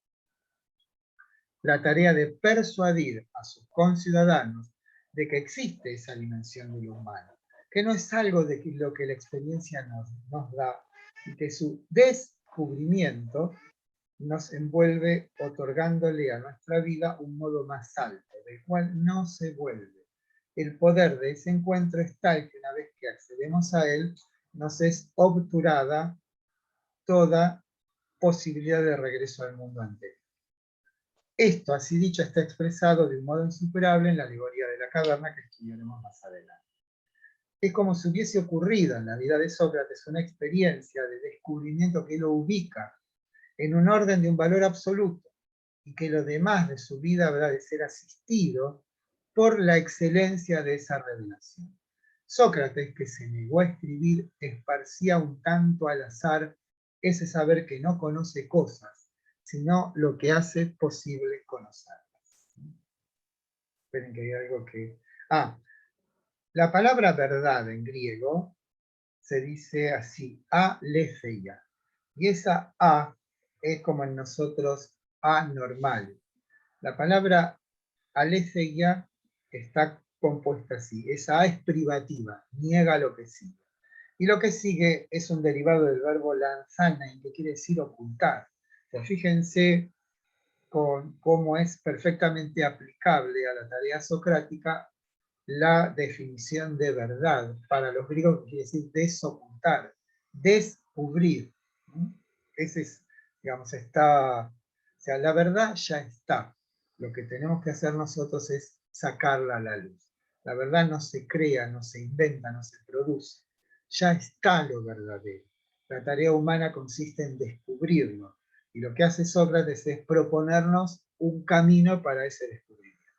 la tarea de persuadir a sus conciudadanos de que existe esa dimensión de lo humano, que no es algo de lo que la experiencia nos da, y que su descubrimiento nos envuelve otorgándole a nuestra vida un modo más alto, del cual no se vuelve. El poder de ese encuentro es tal que una vez que accedemos a él, nos es obturada toda posibilidad de regreso al mundo anterior. Esto, así dicho, está expresado de un modo insuperable en la alegoría de la caverna que estudiaremos más adelante. Es como si hubiese ocurrido en la vida de Sócrates una experiencia de descubrimiento que lo ubica en un orden de un valor absoluto, y que lo demás de su vida habrá de ser asistido por la excelencia de esa revelación. Sócrates, que se negó a escribir, esparcía un tanto al azar ese saber que no conoce cosas, sino lo que hace posible conocerlas. Esperen que hay algo que... la palabra verdad en griego se dice así, aletheia, y esa A es como en nosotros anormal. La palabra aletheia está compuesta así, esa A es privativa, niega lo que sigue. Y lo que sigue es un derivado del verbo lanzanein, que quiere decir ocultar. O sea, fíjense con cómo es perfectamente aplicable a la tarea socrática la definición de verdad. Para los griegos quiere decir desocultar, descubrir. Ese es, digamos, está, o sea, la verdad ya está. Lo que tenemos que hacer nosotros es sacarla a la luz. La verdad no se crea, no se inventa, no se produce. Ya está lo verdadero. La tarea humana consiste en descubrirlo. Y lo que hace Sócrates es proponernos un camino para ese descubrimiento.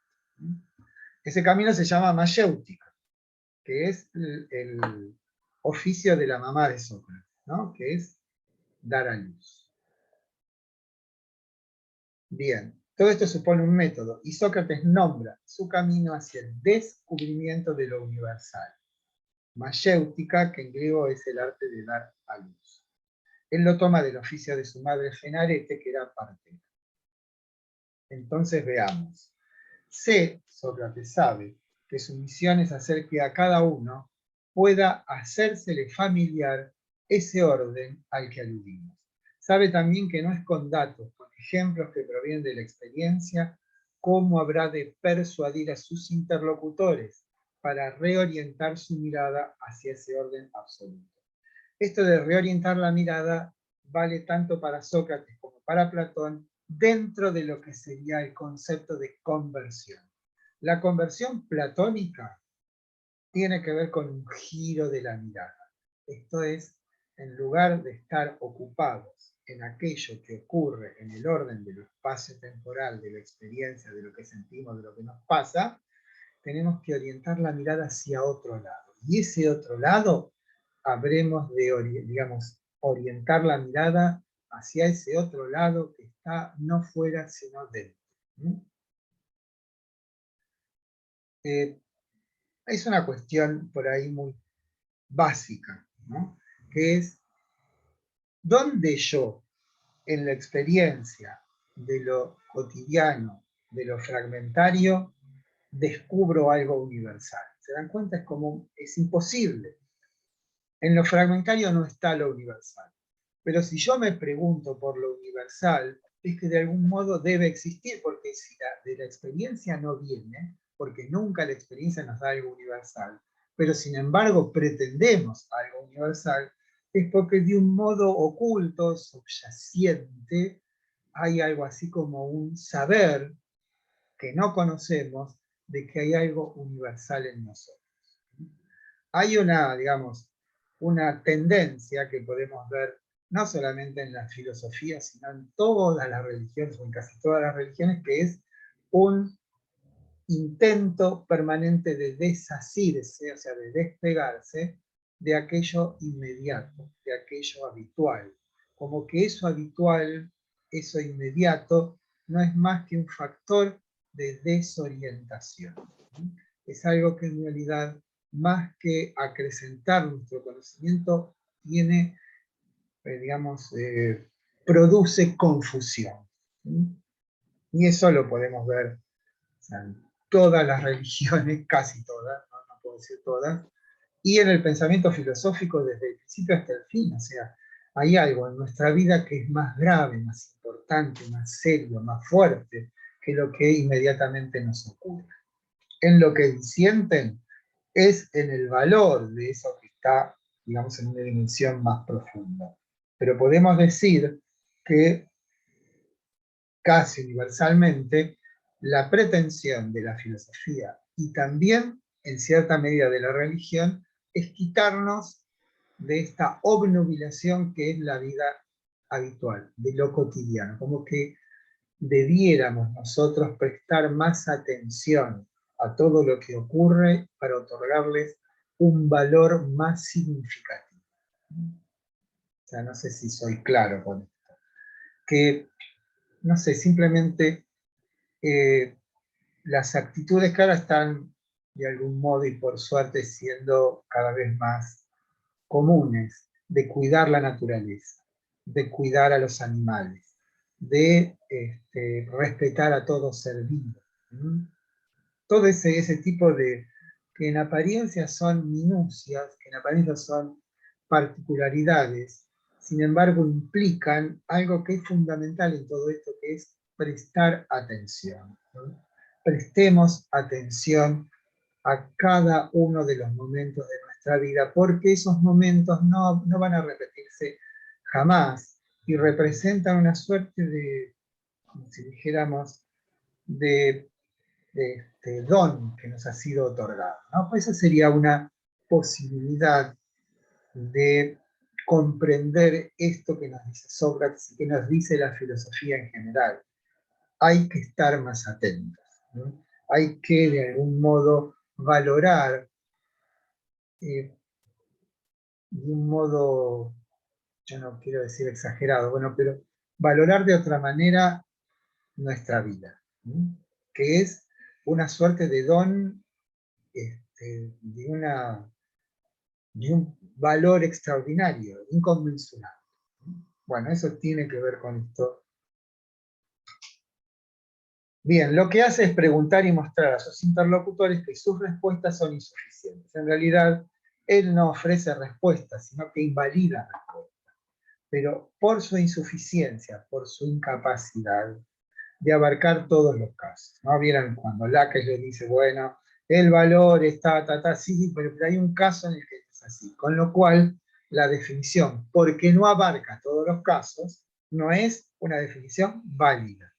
Ese camino se llama mayéutica, que es el oficio de la mamá de Sócrates, ¿no? Que es dar a luz. Bien, todo esto supone un método, y Sócrates nombra su camino hacia el descubrimiento de lo universal. Mayéutica, que en griego es el arte de dar a luz. Él lo toma del oficio de su madre Fenarete, que era partera. Entonces veamos. Sócrates sabe que su misión es hacer que a cada uno pueda hacérsele familiar ese orden al que aludimos. Sabe también que no es con datos, con ejemplos que provienen de la experiencia, cómo habrá de persuadir a sus interlocutores para reorientar su mirada hacia ese orden absoluto. Esto de reorientar la mirada vale tanto para Sócrates como para Platón, dentro de lo que sería el concepto de conversión. La conversión platónica tiene que ver con un giro de la mirada. Esto es, en lugar de estar ocupados en aquello que ocurre en el orden de lo espacio-temporal, de la experiencia, de lo que sentimos, de lo que nos pasa, tenemos que orientar la mirada hacia otro lado. Y ese otro lado, habremos de, digamos, orientar la mirada hacia ese otro lado que está no fuera, sino dentro. Es una cuestión por ahí muy básica, ¿no? Que es, ¿dónde yo, en la experiencia de lo cotidiano, de lo fragmentario, descubro algo universal? ¿Se dan cuenta? Es imposible. En lo fragmentario no está lo universal. Pero si yo me pregunto por lo universal, es que de algún modo debe existir, porque si de la experiencia no viene, porque nunca la experiencia nos da algo universal, pero sin embargo pretendemos algo universal, es porque de un modo oculto, subyacente, hay algo así como un saber que no conocemos de que hay algo universal en nosotros. Hay digamos, una tendencia que podemos ver no solamente en la filosofía, sino en todas las religiones, o en casi todas las religiones, que es un intento permanente de desasirse, o sea, de despegarse de aquello inmediato, de aquello habitual. Como que eso habitual, eso inmediato, no es más que un factor de desorientación. Es algo que en realidad, más que acrecentar nuestro conocimiento, tiene, digamos, produce confusión. Y eso lo podemos ver, o sea, en todas las religiones, casi todas, no puedo decir todas, y en el pensamiento filosófico desde el principio hasta el fin. O sea, hay algo en nuestra vida que es más grave, más importante, más serio, más fuerte que lo que inmediatamente nos ocurre. En lo que sienten es en el valor de eso que está, digamos, en una dimensión más profunda. Pero podemos decir que casi universalmente la pretensión de la filosofía y también en cierta medida de la religión es quitarnos de esta obnubilación que es la vida habitual, de lo cotidiano, como que debiéramos nosotros prestar más atención a todo lo que ocurre para otorgarles un valor más significativo. O sea, no sé si soy claro con esto. Que, no sé, simplemente las actitudes que ahora están de algún modo y por suerte siendo cada vez más comunes, de cuidar la naturaleza, de cuidar a los animales, de respetar a todo ser vivo. Todo ese tipo de, que en apariencia son minucias, que en apariencia son particularidades, sin embargo implican algo que es fundamental en todo esto, que es prestar atención. Prestemos atención a cada uno de los momentos de nuestra vida, porque esos momentos no van a repetirse jamás, y representan una suerte de, como si dijéramos, de don que nos ha sido otorgado, ¿no? Pues esa sería una posibilidad de comprender esto que nos dice Sócrates y que nos dice la filosofía en general. Hay que estar más atentos, ¿no? Hay que de algún modo valorar de un modo, yo no quiero decir exagerado, bueno, pero valorar de otra manera nuestra vida, ¿no? Que es una suerte de don, de un valor extraordinario, inconmensurable. Bueno, eso tiene que ver con esto. Bien, lo que hace es preguntar y mostrar a sus interlocutores que sus respuestas son insuficientes. En realidad, él no ofrece respuestas, sino que invalida respuestas. Pero por su insuficiencia, por su incapacidad de abarcar todos los casos. ¿No? Vieron cuando Lacan le dice, bueno, el valor está, sí, pero hay un caso en el que es así. Con lo cual, la definición, porque no abarca todos los casos, no es una definición válida.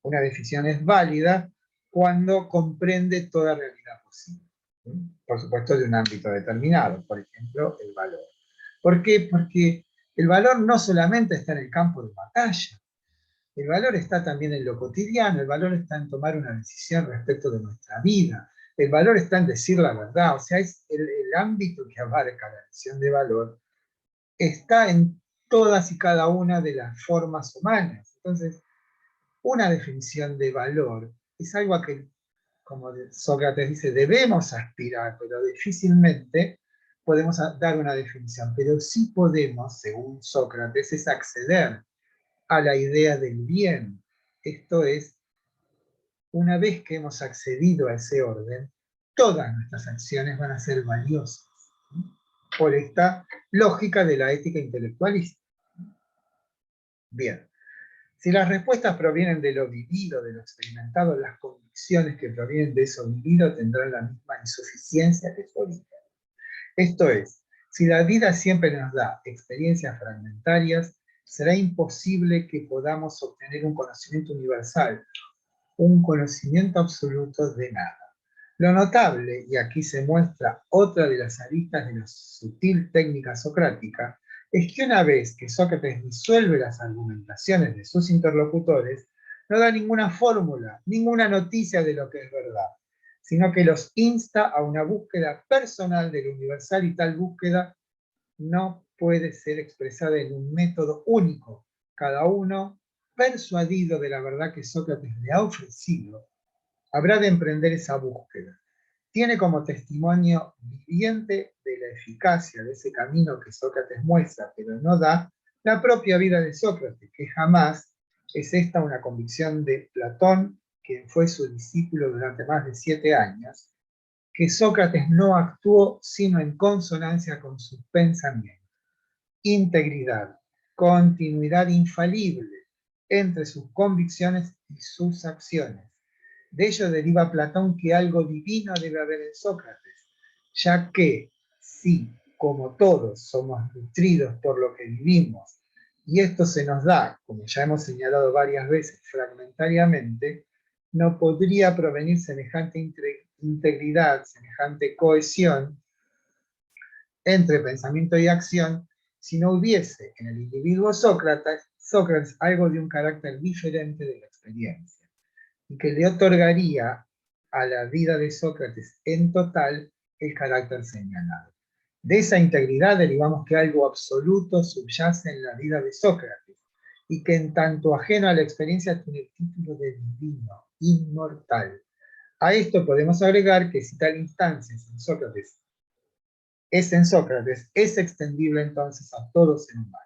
Una definición es válida cuando comprende toda realidad posible. Por supuesto, de un ámbito determinado, por ejemplo, el valor. ¿Por qué? Porque el valor no solamente está en el campo de batalla, el valor está también en lo cotidiano, el valor está en tomar una decisión respecto de nuestra vida, el valor está en decir la verdad, o sea, es el ámbito que abarca la decisión de valor, está en todas y cada una de las formas humanas. Entonces, una definición de valor es algo a que, como Sócrates dice, debemos aspirar, pero difícilmente podemos dar una definición. Pero sí podemos, según Sócrates, es acceder a la idea del bien. Esto es, una vez que hemos accedido a ese orden, todas nuestras acciones van a ser valiosas, por esta lógica de la ética intelectualista. Bien. Si las respuestas provienen de lo vivido, de lo experimentado, las convicciones que provienen de eso vivido tendrán la misma insuficiencia que su origen. Esto es, si la vida siempre nos da experiencias fragmentarias, será imposible que podamos obtener un conocimiento universal, un conocimiento absoluto de nada. Lo notable, y aquí se muestra otra de las aristas de la sutil técnica socrática, es que una vez que Sócrates disuelve las argumentaciones de sus interlocutores, no da ninguna fórmula, ninguna noticia de lo que es verdad, sino que los insta a una búsqueda personal de lo universal, y tal búsqueda no puede ser expresada en un método único. Cada uno, persuadido de la verdad que Sócrates le ha ofrecido, habrá de emprender esa búsqueda. Tiene como testimonio viviente de la eficacia de ese camino que Sócrates muestra, pero no da, la propia vida de Sócrates, que jamás es esta una convicción de Platón, quien fue su discípulo durante más de 7 años, que Sócrates no actuó sino en consonancia con sus pensamientos. Integridad, continuidad infalible entre sus convicciones y sus acciones. De ello deriva Platón que algo divino debe haber en Sócrates, ya que si, como todos, somos nutridos por lo que vivimos, y esto se nos da, como ya hemos señalado varias veces, fragmentariamente, no podría provenir semejante integridad, semejante cohesión entre pensamiento y acción, si no hubiese en el individuo Sócrates algo de un carácter diferente de la experiencia, y que le otorgaría a la vida de Sócrates en total el carácter señalado. De esa integridad derivamos que algo absoluto subyace en la vida de Sócrates, y que en tanto ajeno a la experiencia tiene el título de divino, inmortal. A esto podemos agregar que si tal instancia es en Sócrates, es extendible entonces a todo ser humano.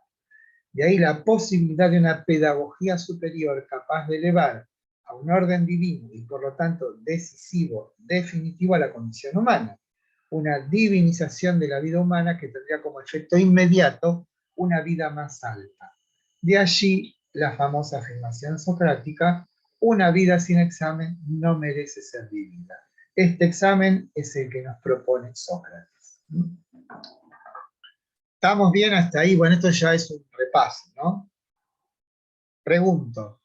De ahí la posibilidad de una pedagogía superior capaz de elevar a un orden divino y por lo tanto decisivo, definitivo a la condición humana. Una divinización de la vida humana que tendría como efecto inmediato una vida más alta. De allí la famosa afirmación socrática: una vida sin examen no merece ser vivida. Este examen es el que nos propone Sócrates. ¿Estamos bien hasta ahí? Bueno, esto ya es un repaso, ¿no? Pregunto.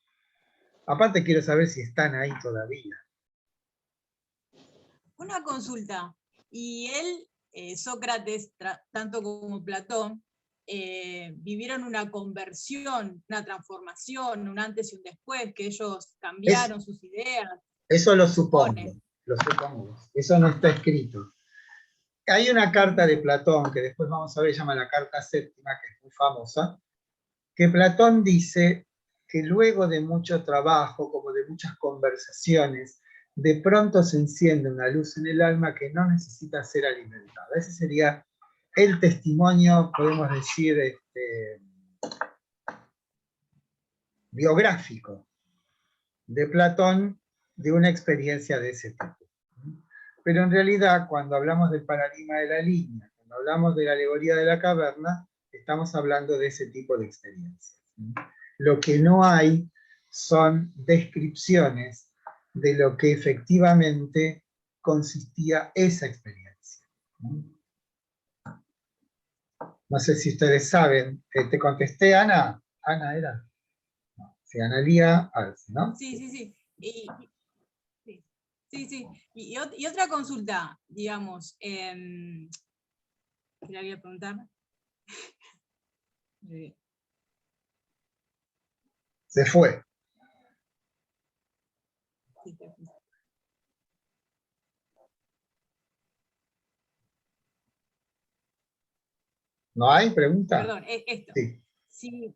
Aparte quiero saber si están ahí todavía. Una consulta. Y él, Sócrates, tanto como Platón, vivieron una conversión, una transformación, un antes y un después, que ellos cambiaron sus ideas. Eso lo supongo. Eso no está escrito. Hay una carta de Platón, que después vamos a ver, se llama la carta séptima, que es muy famosa, que Platón dice que luego de mucho trabajo, como de muchas conversaciones, de pronto se enciende una luz en el alma que no necesita ser alimentada. Ese sería el testimonio, podemos decir, biográfico de Platón de una experiencia de ese tipo. Pero en realidad, cuando hablamos del paradigma de la línea, cuando hablamos de la alegoría de la caverna, estamos hablando de ese tipo de experiencias. Lo que no hay son descripciones de lo que efectivamente consistía esa experiencia. No sé si ustedes saben, te contesté, Ana. Ana era. No, sí, Analía Arce, ¿no? Sí. Sí. Y otra consulta, digamos, ¿qué le voy a preguntar? Se fue. ¿No hay pregunta? Perdón, esto. Sí.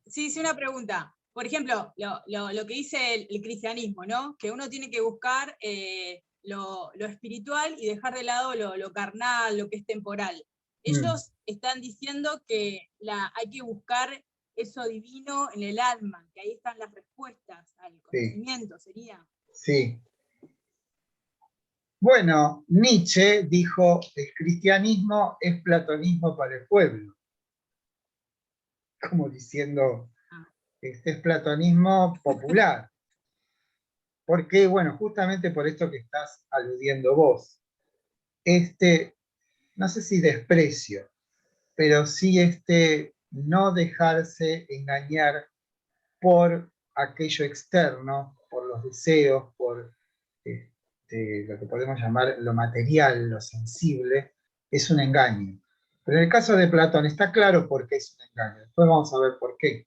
Sí, una pregunta. Por ejemplo, lo que dice el cristianismo, ¿no? Que uno tiene que buscar lo espiritual y dejar de lado lo carnal, lo que es temporal. Ellos están diciendo que hay que buscar eso divino en el alma, que ahí están las respuestas al conocimiento, ¿sería? Sí. Bueno, Nietzsche dijo, el cristianismo es platonismo para el pueblo. Como diciendo, este es platonismo popular. Porque, bueno, justamente por esto que estás aludiendo vos, no sé si desprecio, pero sí no dejarse engañar por aquello externo, por los deseos, por lo que podemos llamar lo material, lo sensible, es un engaño. Pero en el caso de Platón está claro por qué es un engaño. Después vamos a ver por qué.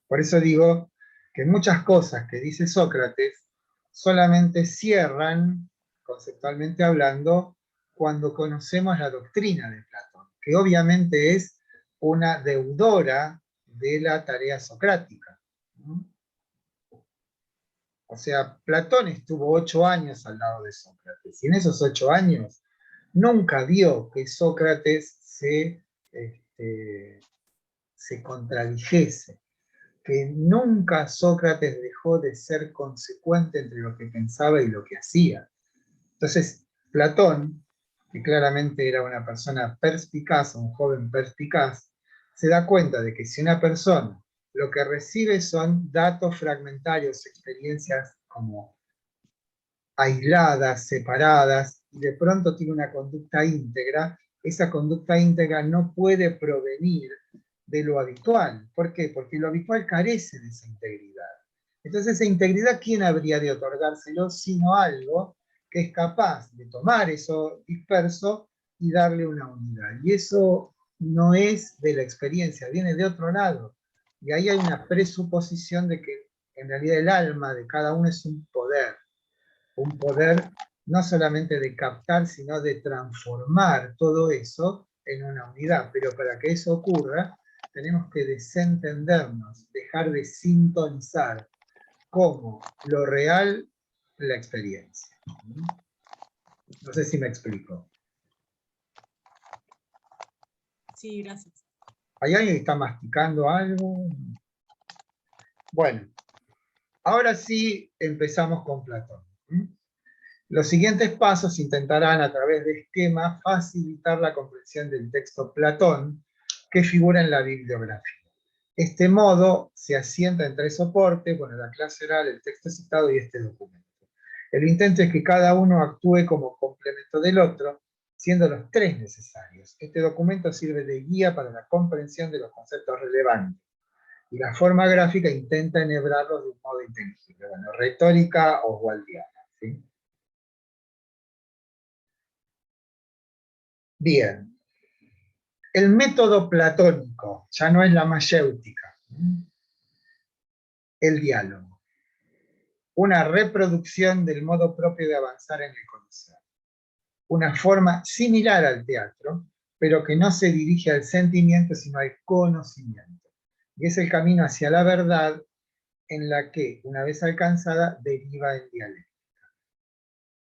Por eso digo que muchas cosas que dice Sócrates solamente cierran conceptualmente hablando, cuando conocemos la doctrina de Platón, que obviamente es una deudora de la tarea socrática, ¿no? O sea, Platón estuvo 8 años al lado de Sócrates, y en esos 8 años nunca vio que Sócrates se contradijese, que nunca Sócrates dejó de ser consecuente entre lo que pensaba y lo que hacía. Entonces, Platón, que claramente era una persona perspicaz, un joven perspicaz, se da cuenta de que si una persona lo que recibe son datos fragmentarios, experiencias como aisladas, separadas, y de pronto tiene una conducta íntegra, esa conducta íntegra no puede provenir de lo habitual. ¿Por qué? Porque lo habitual carece de esa integridad. Entonces, esa integridad, ¿quién habría de otorgárselo? Sino algo que es capaz de tomar eso disperso y darle una unidad. Y eso no es de la experiencia, viene de otro lado. Y ahí hay una presuposición de que en realidad el alma de cada uno es un poder no solamente de captar, sino de transformar todo eso en una unidad. Pero para que eso ocurra, tenemos que desentendernos, dejar de sintonizar como lo real la experiencia. No sé si me explico. Sí, gracias. ¿Hay alguien que está masticando algo? Bueno, ahora sí empezamos con Platón. Los siguientes pasos intentarán, a través de esquemas, facilitar la comprensión del texto Platón que figura en la bibliografía. Este modo se asienta en 3 soportes, bueno, la clase oral, el texto citado y este documento. El intento es que cada uno actúe como complemento del otro, siendo los 3 necesarios. Este documento sirve de guía para la comprensión de los conceptos relevantes, y la forma gráfica intenta enhebrarlos de un modo inteligible. Bueno, retórica oswaldiana, ¿sí? Bien. El método platónico ya no es la mayéutica, el diálogo. Una reproducción del modo propio de avanzar en el conocer. Una forma similar al teatro, pero que no se dirige al sentimiento, sino al conocimiento. Y es el camino hacia la verdad en la que, una vez alcanzada, deriva en dialéctica.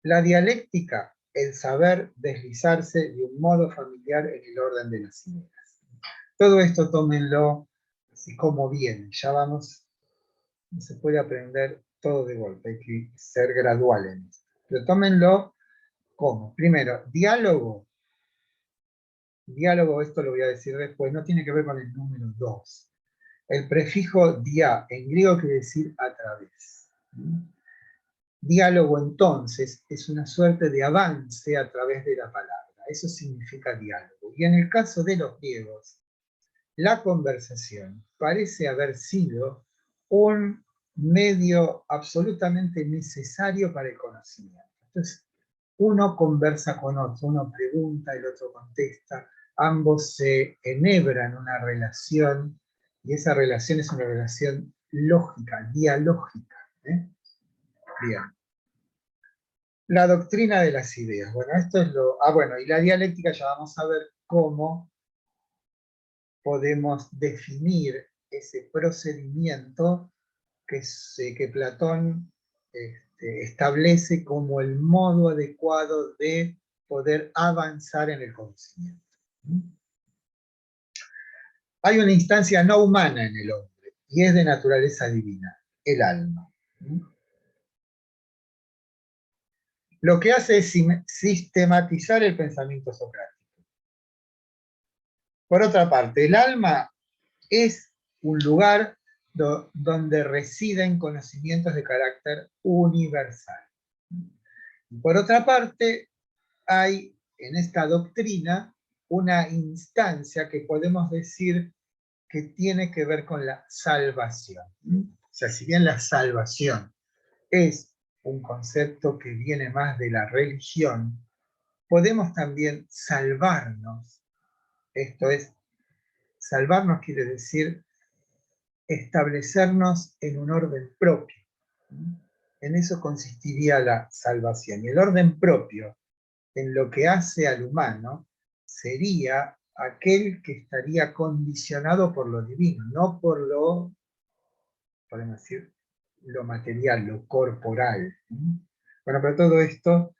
La dialéctica, el saber deslizarse de un modo familiar en el orden de las ideas. Todo esto tómenlo así como viene. Ya vamos, no se puede aprender todo de golpe, hay que ser gradual en esto. Pero tómenlo como, primero, diálogo. Diálogo, esto lo voy a decir después, no tiene que ver con el número 2. El prefijo dia en griego quiere decir a través. Diálogo, entonces, es una suerte de avance a través de la palabra. Eso significa diálogo. Y en el caso de los griegos, la conversación parece haber sido un medio absolutamente necesario para el conocimiento. Entonces, uno conversa con otro, uno pregunta, el otro contesta, ambos se enhebran una relación, y esa relación es una relación lógica, dialógica. Bien. La doctrina de las ideas. Bueno, esto es lo... bueno, y la dialéctica ya vamos a ver cómo podemos definir ese procedimiento que Platón establece como el modo adecuado de poder avanzar en el conocimiento. Hay una instancia no humana en el hombre, y es de naturaleza divina, el alma. Lo que hace es sistematizar el pensamiento socrático. Por otra parte, el alma es un lugar donde residen conocimientos de carácter universal. Y por otra parte, hay en esta doctrina una instancia que podemos decir que tiene que ver con la salvación. O sea, si bien la salvación es un concepto que viene más de la religión, podemos también salvarnos. Esto es, salvarnos quiere decir establecernos en un orden propio. en eso consistiría la salvación. Y el orden propio, en lo que hace al humano, sería aquel que estaría condicionado por lo divino, no por lo, podemos decir, lo material, lo corporal. Bueno, pero todo esto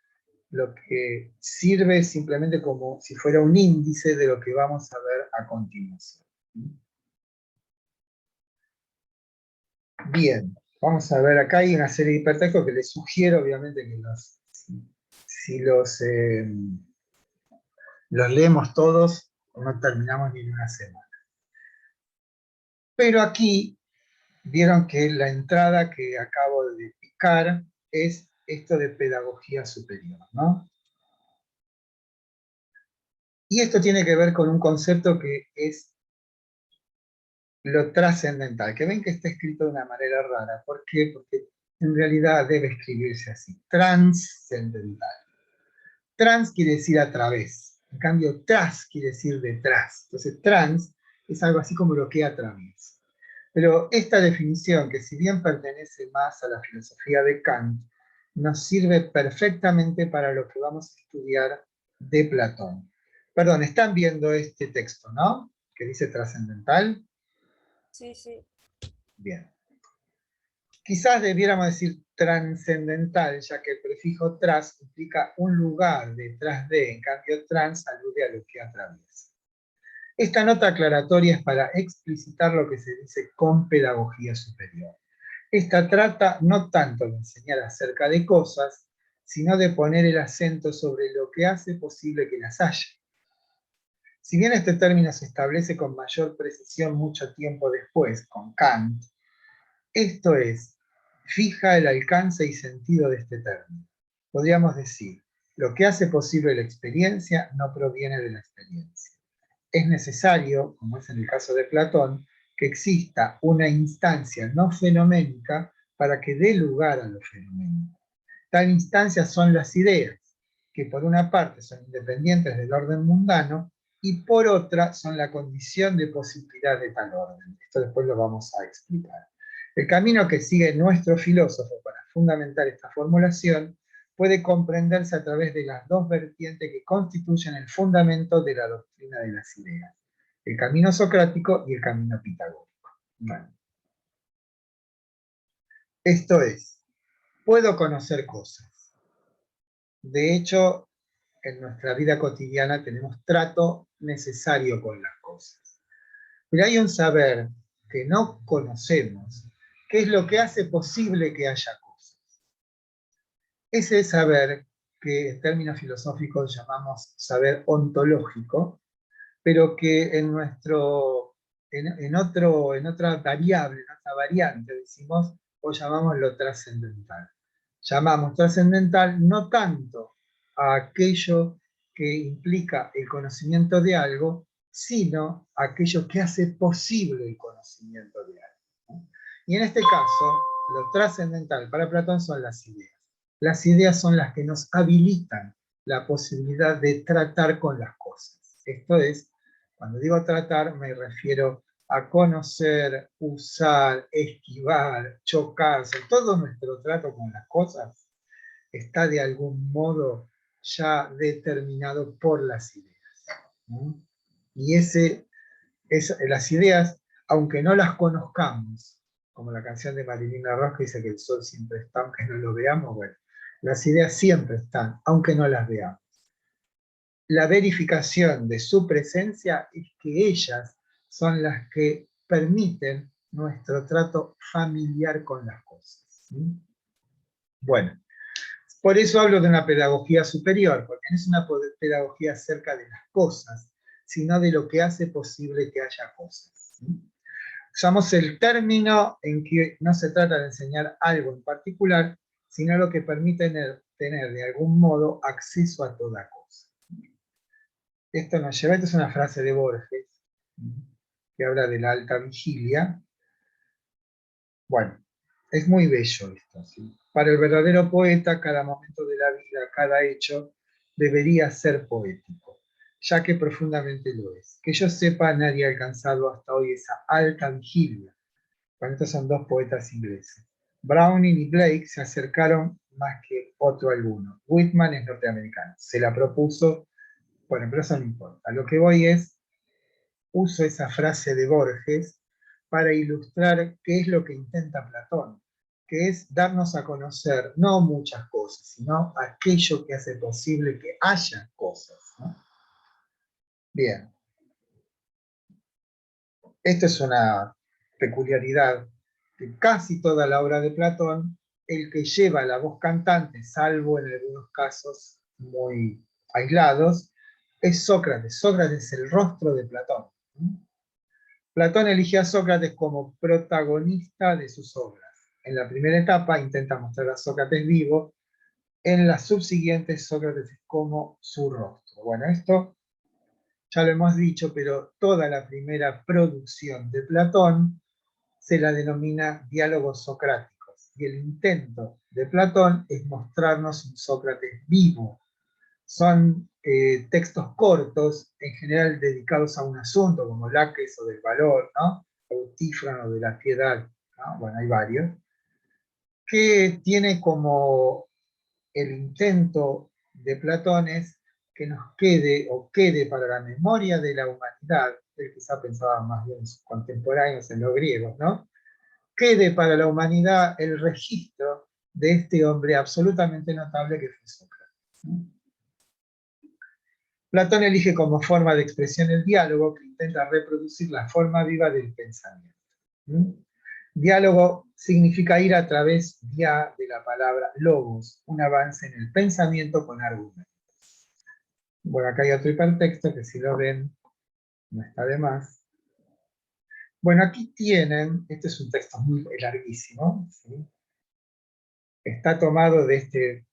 lo que sirve simplemente como si fuera un índice de lo que vamos a ver a continuación. Bien, vamos a ver, acá hay una serie de hipertextos que les sugiero, obviamente, que si los leemos todos, no terminamos ni en una semana. Pero aquí, vieron que la entrada que acabo de picar es esto de pedagogía superior, ¿no? Y esto tiene que ver con un concepto que es lo trascendental, que ven que está escrito de una manera rara. ¿Por qué? Porque en realidad debe escribirse así, trascendental. Trans quiere decir a través, en cambio tras quiere decir detrás. Entonces trans es algo así como lo que atraviesa. Pero esta definición, que si bien pertenece más a la filosofía de Kant, nos sirve perfectamente para lo que vamos a estudiar de Platón. Perdón, están viendo este texto, ¿no? Que dice trascendental. Sí, sí. Bien. Quizás debiéramos decir trascendental, ya que el prefijo tras implica un lugar detrás de, en cambio trans alude a lo que atraviesa. Esta nota aclaratoria es para explicitar lo que se dice con pedagogía superior. Esta trata no tanto de enseñar acerca de cosas, sino de poner el acento sobre lo que hace posible que las haya. Si bien este término se establece con mayor precisión mucho tiempo después, con Kant, esto es, fija el alcance y sentido de este término. Podríamos decir, lo que hace posible la experiencia no proviene de la experiencia. Es necesario, como es en el caso de Platón, que exista una instancia no fenoménica para que dé lugar a lo fenoménico. Tal instancia son las ideas, que por una parte son independientes del orden mundano y por otra son la condición de posibilidad de tal orden. Esto después lo vamos a explicar. El camino que sigue nuestro filósofo para fundamentar esta formulación puede comprenderse a través de las dos vertientes que constituyen el fundamento de la doctrina de las ideas, el camino socrático y el camino pitagórico. Bueno. Esto es, puedo conocer cosas. De hecho, en nuestra vida cotidiana tenemos trato necesario con las cosas. Pero hay un saber que no conocemos, que es lo que hace posible que haya cosas. Ese saber, que en términos filosóficos llamamos saber ontológico, pero que en otra variable, en otra variante, decimos, o llamamos lo trascendental. Llamamos trascendental no tanto a aquello que implica el conocimiento de algo, sino a aquello que hace posible el conocimiento de algo. Y en este caso, lo trascendental para Platón son las ideas. Las ideas son las que nos habilitan la posibilidad de tratar con las cosas. Esto es, cuando digo tratar, me refiero a conocer, usar, esquivar, chocarse. Todo nuestro trato con las cosas está de algún modo ya determinado por las ideas. ¿No? Y las ideas, aunque no las conozcamos, como la canción de Marilina Rojas que dice que el sol siempre está, aunque no lo veamos, bueno, las ideas siempre están, aunque no las veamos. La verificación de su presencia es que ellas son las que permiten nuestro trato familiar con las cosas. ¿Sí? Bueno, por eso hablo de una pedagogía superior, porque no es una pedagogía acerca de las cosas, sino de lo que hace posible que haya cosas. ¿Sí? Usamos el término en que no se trata de enseñar algo en particular, sino lo que permite tener de algún modo acceso a toda cosa. Esto nos lleva, esta es una frase de Borges, que habla de la alta vigilia. Bueno, es muy bello esto, ¿sí? Para el verdadero poeta, cada momento de la vida, cada hecho, debería ser poético, ya que profundamente lo es. Que yo sepa, nadie ha alcanzado hasta hoy esa alta vigilia. Bueno, estos son dos poetas ingleses. Browning y Blake se acercaron más que otro alguno. Whitman es norteamericano, se la propuso, bueno, pero eso no importa. Lo que voy es, uso esa frase de Borges para ilustrar qué es lo que intenta Platón, que es darnos a conocer no muchas cosas, sino aquello que hace posible que haya cosas, ¿no? Bien. Esta es una peculiaridad de casi toda la obra de Platón. El que lleva la voz cantante, salvo en algunos casos muy aislados, es Sócrates. Sócrates es el rostro de Platón. Platón elige a Sócrates como protagonista de sus obras. En la primera etapa intenta mostrar a Sócrates vivo, en las subsiguientes Sócrates es como su rostro. Bueno, esto ya lo hemos dicho, pero toda la primera producción de Platón se la denomina diálogos socráticos, y el intento de Platón es mostrarnos un Sócrates vivo. Son textos cortos, en general dedicados a un asunto, como Laques o del valor, ¿no? Eutífrono de la piedad, ¿no? Bueno, hay varios, que tiene como el intento de Platón es que nos quede, o quede para la memoria de la humanidad, él quizá pensaba más bien en sus contemporáneos, en los griegos, ¿no? Quede para la humanidad el registro de este hombre absolutamente notable que fue Sócrates. Platón elige como forma de expresión el diálogo, que intenta reproducir la forma viva del pensamiento. Diálogo significa ir a través ya de la palabra logos, un avance en el pensamiento con argumentos. Bueno, acá hay otro hipertexto que si lo ven, no está de más. Bueno, aquí tienen, este es un texto muy larguísimo, ¿sí? Está tomado de este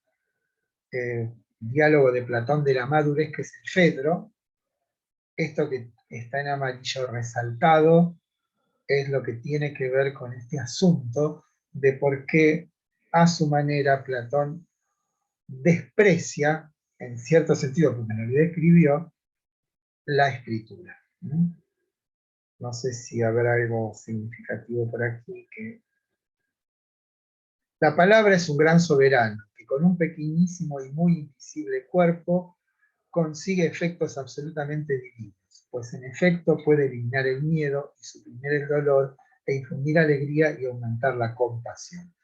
diálogo de Platón de la madurez, que es el Fedro. Esto que está en amarillo resaltado es lo que tiene que ver con este asunto de por qué a su manera Platón desprecia, en cierto sentido, porque en realidad escribió, la escritura. No sé si habrá algo significativo por aquí. La palabra es un gran soberano, que con un pequeñísimo y muy invisible cuerpo consigue efectos absolutamente divinos, pues en efecto puede eliminar el miedo y suprimir el dolor e infundir alegría y aumentar la compasión.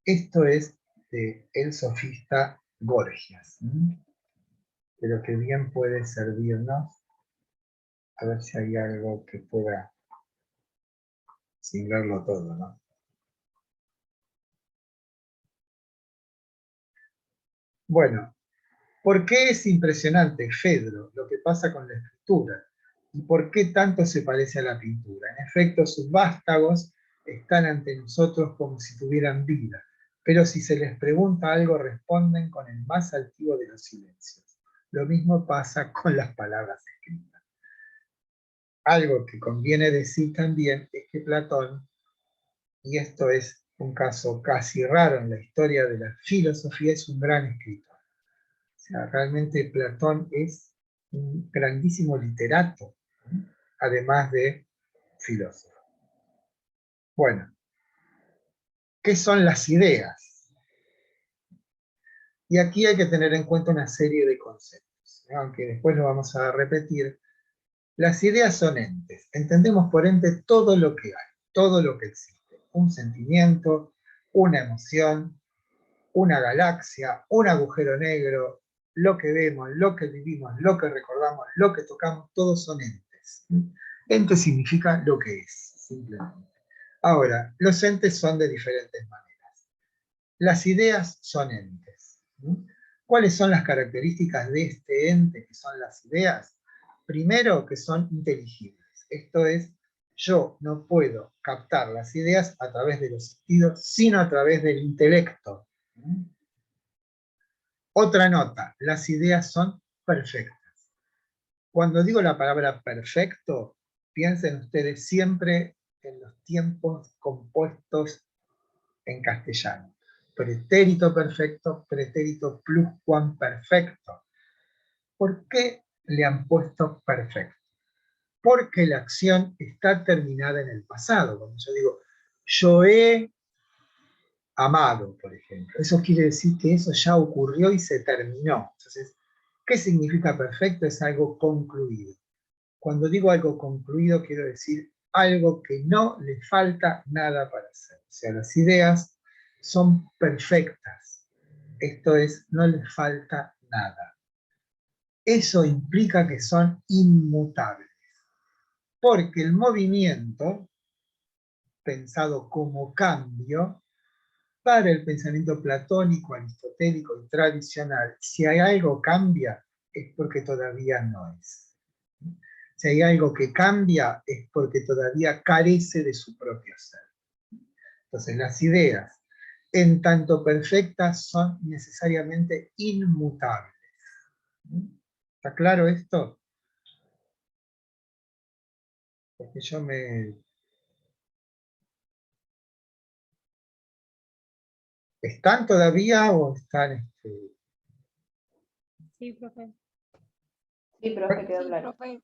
Esto es de el sofista Gorgias, pero que bien puede servirnos. A ver si hay algo que pueda singlarlo todo, ¿no? Bueno, ¿por qué es impresionante, Fedro, lo que pasa con la escritura? ¿Y por qué tanto se parece a la pintura? En efecto, sus vástagos están ante nosotros como si tuvieran vida, pero si se les pregunta algo responden con el más altivo de los silencios. Lo mismo pasa con las palabras escritas. Algo que conviene decir también es que Platón, y esto es un caso casi raro en la historia de la filosofía, es un gran escritor. O sea, realmente Platón es un grandísimo literato, ¿no? Además de filósofo. Bueno, ¿qué son las ideas? Y aquí hay que tener en cuenta una serie de conceptos, ¿no? Aunque después lo vamos a repetir. Las ideas son entes. Entendemos por ente todo lo que hay, todo lo que existe. Un sentimiento, una emoción, una galaxia, un agujero negro, lo que vemos, lo que vivimos, lo que recordamos, lo que tocamos, todos son entes. Ente significa lo que es, simplemente. Ahora, los entes son de diferentes maneras. Las ideas son entes. ¿Cuáles son las características de este ente que son las ideas? Primero, que son inteligibles. Esto es, yo no puedo captar las ideas a través de los sentidos, sino a través del intelecto. Otra nota, las ideas son perfectas. Cuando digo la palabra perfecto, piensen ustedes siempre en los tiempos compuestos en castellano. Pretérito perfecto, pretérito pluscuamperfecto. ¿Por qué le han puesto perfecto? Porque la acción está terminada en el pasado. Cuando yo digo, yo he amado, por ejemplo. Eso quiere decir que eso ya ocurrió y se terminó. Entonces, ¿qué significa perfecto? Es algo concluido. Cuando digo algo concluido, quiero decir algo que no le falta nada para hacer. O sea, las ideas son perfectas. Esto es, no les falta nada. Eso implica que son inmutables. Porque el movimiento, pensado como cambio, para el pensamiento platónico, aristotélico y tradicional, si hay algo cambia, es porque todavía no es. Si hay algo que cambia, es porque todavía carece de su propio ser. Entonces, las ideas, en tanto perfectas, son necesariamente inmutables. ¿Está claro esto? Porque yo me... ¿Están todavía o están...? Sí, profe. Sí, profe, quedó Sí, claro. profe.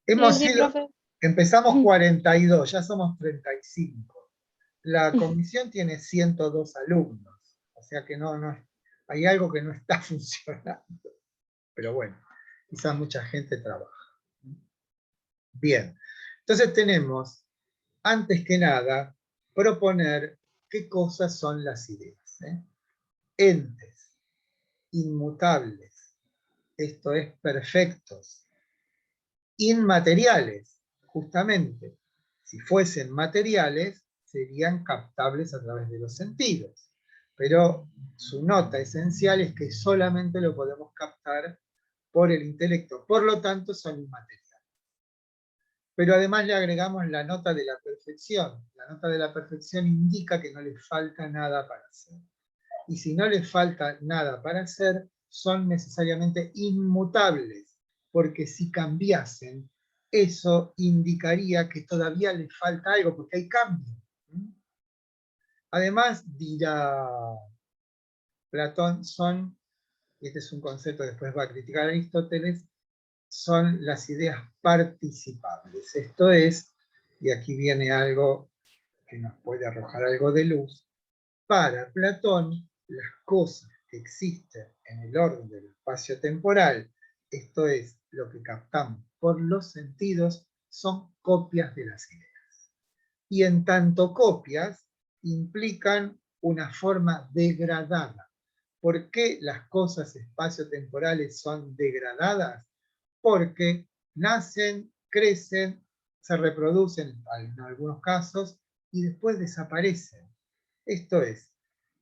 Hemos Sí, sido... profe. Empezamos 42, ya somos 35. La comisión tiene 102 alumnos, o sea que no, hay algo que no está funcionando. Pero bueno, quizás mucha gente trabaja. Bien, entonces tenemos, antes que nada, proponer qué cosas son las ideas. Entes, inmutables, esto es perfectos, inmateriales, justamente. Si fuesen materiales, serían captables a través de los sentidos. Pero su nota esencial es que solamente lo podemos captar por el intelecto. Por lo tanto, son inmateriales. Pero además le agregamos la nota de la perfección. La nota de la perfección indica que no le falta nada para hacer. Y si no les falta nada para hacer, son necesariamente inmutables, porque si cambiasen, eso indicaría que todavía les falta algo, porque hay cambio. Además, dirá Platón, son, y este es un concepto que después va a criticar a Aristóteles, son las ideas participables. Esto es, y aquí viene algo que nos puede arrojar algo de luz, para Platón, las cosas que existen en el orden del espacio temporal, esto es, lo que captamos por los sentidos, son copias de las ideas. Y en tanto copias, implican una forma degradada. ¿Por qué las cosas espaciotemporales son degradadas? Porque nacen, crecen, se reproducen en algunos casos y después desaparecen. Esto es,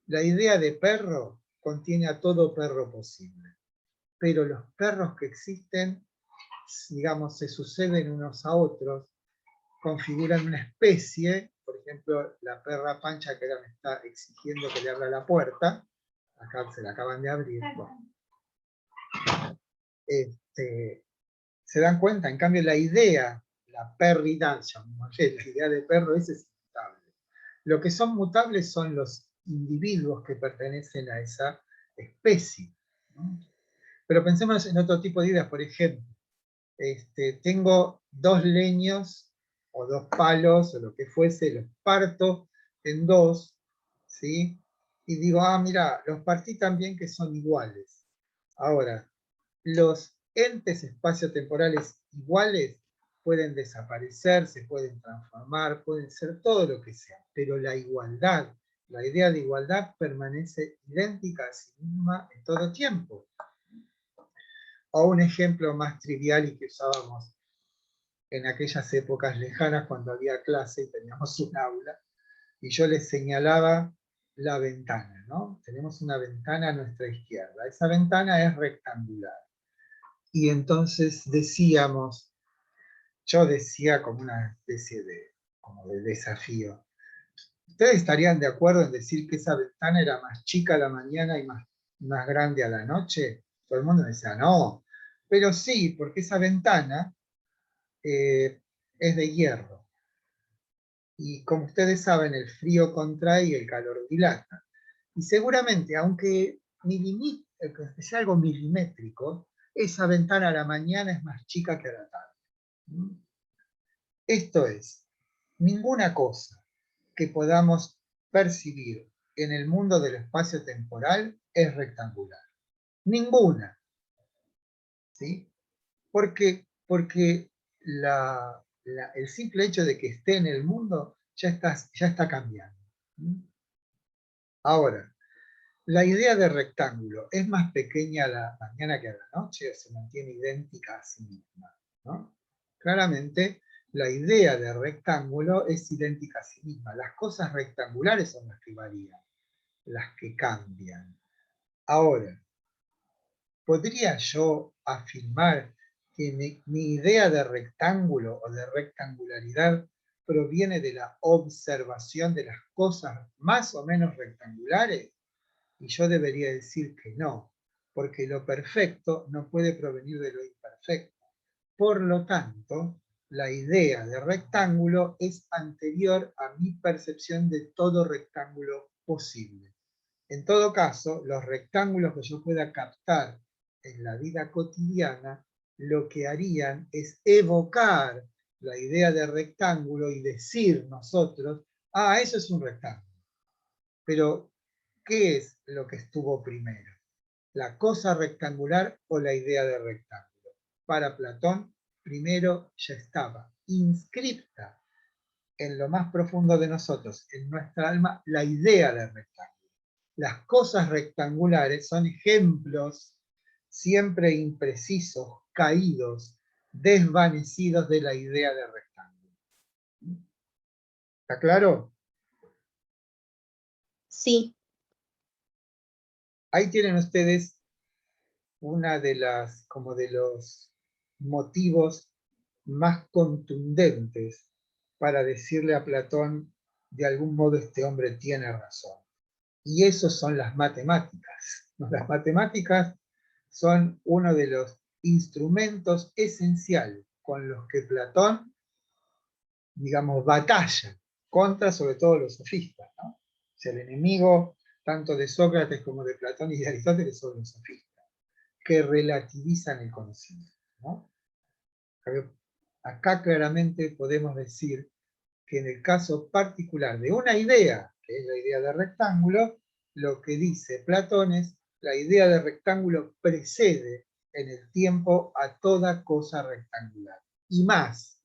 la idea de perro contiene a todo perro posible, pero los perros que existen, digamos, se suceden unos a otros, configuran una especie, por ejemplo, la perra Pancha que ahora me está exigiendo que le abra la puerta, acá se la acaban de abrir, bueno. Se dan cuenta, en cambio la idea, la perridad, la idea de perro es inmutable. Lo que son mutables son los individuos que pertenecen a esa especie. ¿No? Pero pensemos en otro tipo de ideas, por ejemplo, tengo 2 leños o 2 palos o lo que fuese, los parto en 2, ¿sí? Y digo, mira, los partí también que son iguales. Ahora, los entes espaciotemporales iguales pueden desaparecer, se pueden transformar, pueden ser todo lo que sea, pero la igualdad, la idea de igualdad permanece idéntica a sí misma en todo tiempo. O un ejemplo más trivial y que usábamos en aquellas épocas lejanas cuando había clase y teníamos un aula, y yo les señalaba la ventana, ¿no? Tenemos una ventana a nuestra izquierda, esa ventana es rectangular. Y entonces decíamos, yo decía como una especie como de desafío, ¿ustedes estarían de acuerdo en decir que esa ventana era más chica a la mañana y más grande a la noche? Todo el mundo decía, no, pero sí, porque esa ventana es de hierro. Y como ustedes saben, el frío contrae y el calor dilata. Y seguramente, aunque sea algo milimétrico, esa ventana a la mañana es más chica que a la tarde. Esto es, ninguna cosa que podamos percibir en el mundo del espacio temporal es rectangular. Ninguna. ¿Sí? Porque el simple hecho de que esté en el mundo ya está cambiando. Ahora, la idea de rectángulo es más pequeña a la mañana que a la noche o se mantiene idéntica a sí misma, ¿no? Claramente, la idea de rectángulo es idéntica a sí misma. Las cosas rectangulares son las que varían, las que cambian. Ahora, ¿podría yo afirmar que mi idea de rectángulo o de rectangularidad proviene de la observación de las cosas más o menos rectangulares? Y yo debería decir que no, porque lo perfecto no puede provenir de lo imperfecto. Por lo tanto, la idea de rectángulo es anterior a mi percepción de todo rectángulo posible. En todo caso, los rectángulos que yo pueda captar en la vida cotidiana, lo que harían es evocar la idea de rectángulo y decir nosotros, ah, eso es un rectángulo. Pero, ¿qué es lo que estuvo primero? ¿La cosa rectangular o la idea de rectángulo? Para Platón, primero ya estaba inscripta en lo más profundo de nosotros, en nuestra alma, la idea de rectángulo. Las cosas rectangulares son ejemplos siempre imprecisos, caídos, desvanecidos de la idea de rectángulo. ¿Está claro? Sí. Ahí tienen ustedes una de las, como de los motivos más contundentes para decirle a Platón, de algún modo este hombre tiene razón. Y esos son las matemáticas. Las matemáticas son uno de los instrumentos esenciales con los que Platón, digamos, batalla contra sobre todo los sofistas, ¿no? O sea, el enemigo tanto de Sócrates como de Platón y de Aristóteles son los sofistas, que relativizan el conocimiento, ¿no? Acá claramente podemos decir que en el caso particular de una idea, que es la idea de rectángulo, lo que dice Platón es la idea de rectángulo precede en el tiempo a toda cosa rectangular. Y más,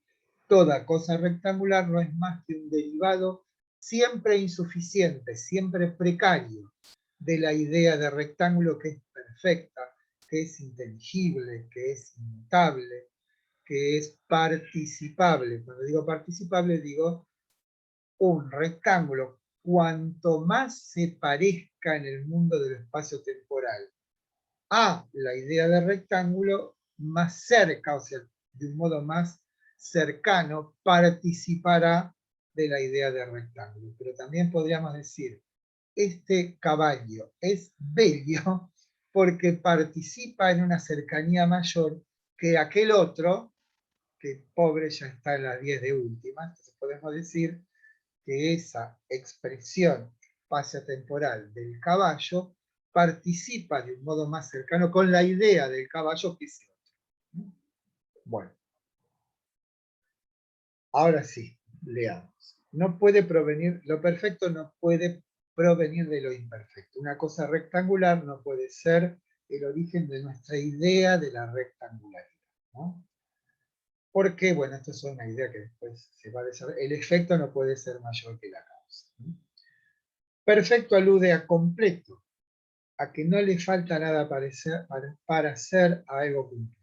toda cosa rectangular no es más que un derivado siempre insuficiente, siempre precario, de la idea de rectángulo que es perfecta, que es inteligible, que es inmutable, que es participable. Cuando digo participable, digo un rectángulo, cuanto más se parezca en el mundo del espacio temporal a la idea de rectángulo, más cerca, o sea, de un modo más cercano, participará de la idea de rectángulo. Pero también podríamos decir, este caballo es bello porque participa en una cercanía mayor que aquel otro, que pobre ya está en las 10 de última. Entonces podemos decir que esa expresión espaciotemporal del caballo participa de un modo más cercano con la idea del caballo que ese otro. Bueno, ahora sí, leamos. No puede provenir, lo perfecto no puede provenir de lo imperfecto. Una cosa rectangular no puede ser el origen de nuestra idea de la rectangularidad, ¿no? Porque, bueno, esto es una idea que después se va a desarrollar. El efecto no puede ser mayor que la causa. Perfecto alude a completo, a que no le falta nada para hacer algo cumplido.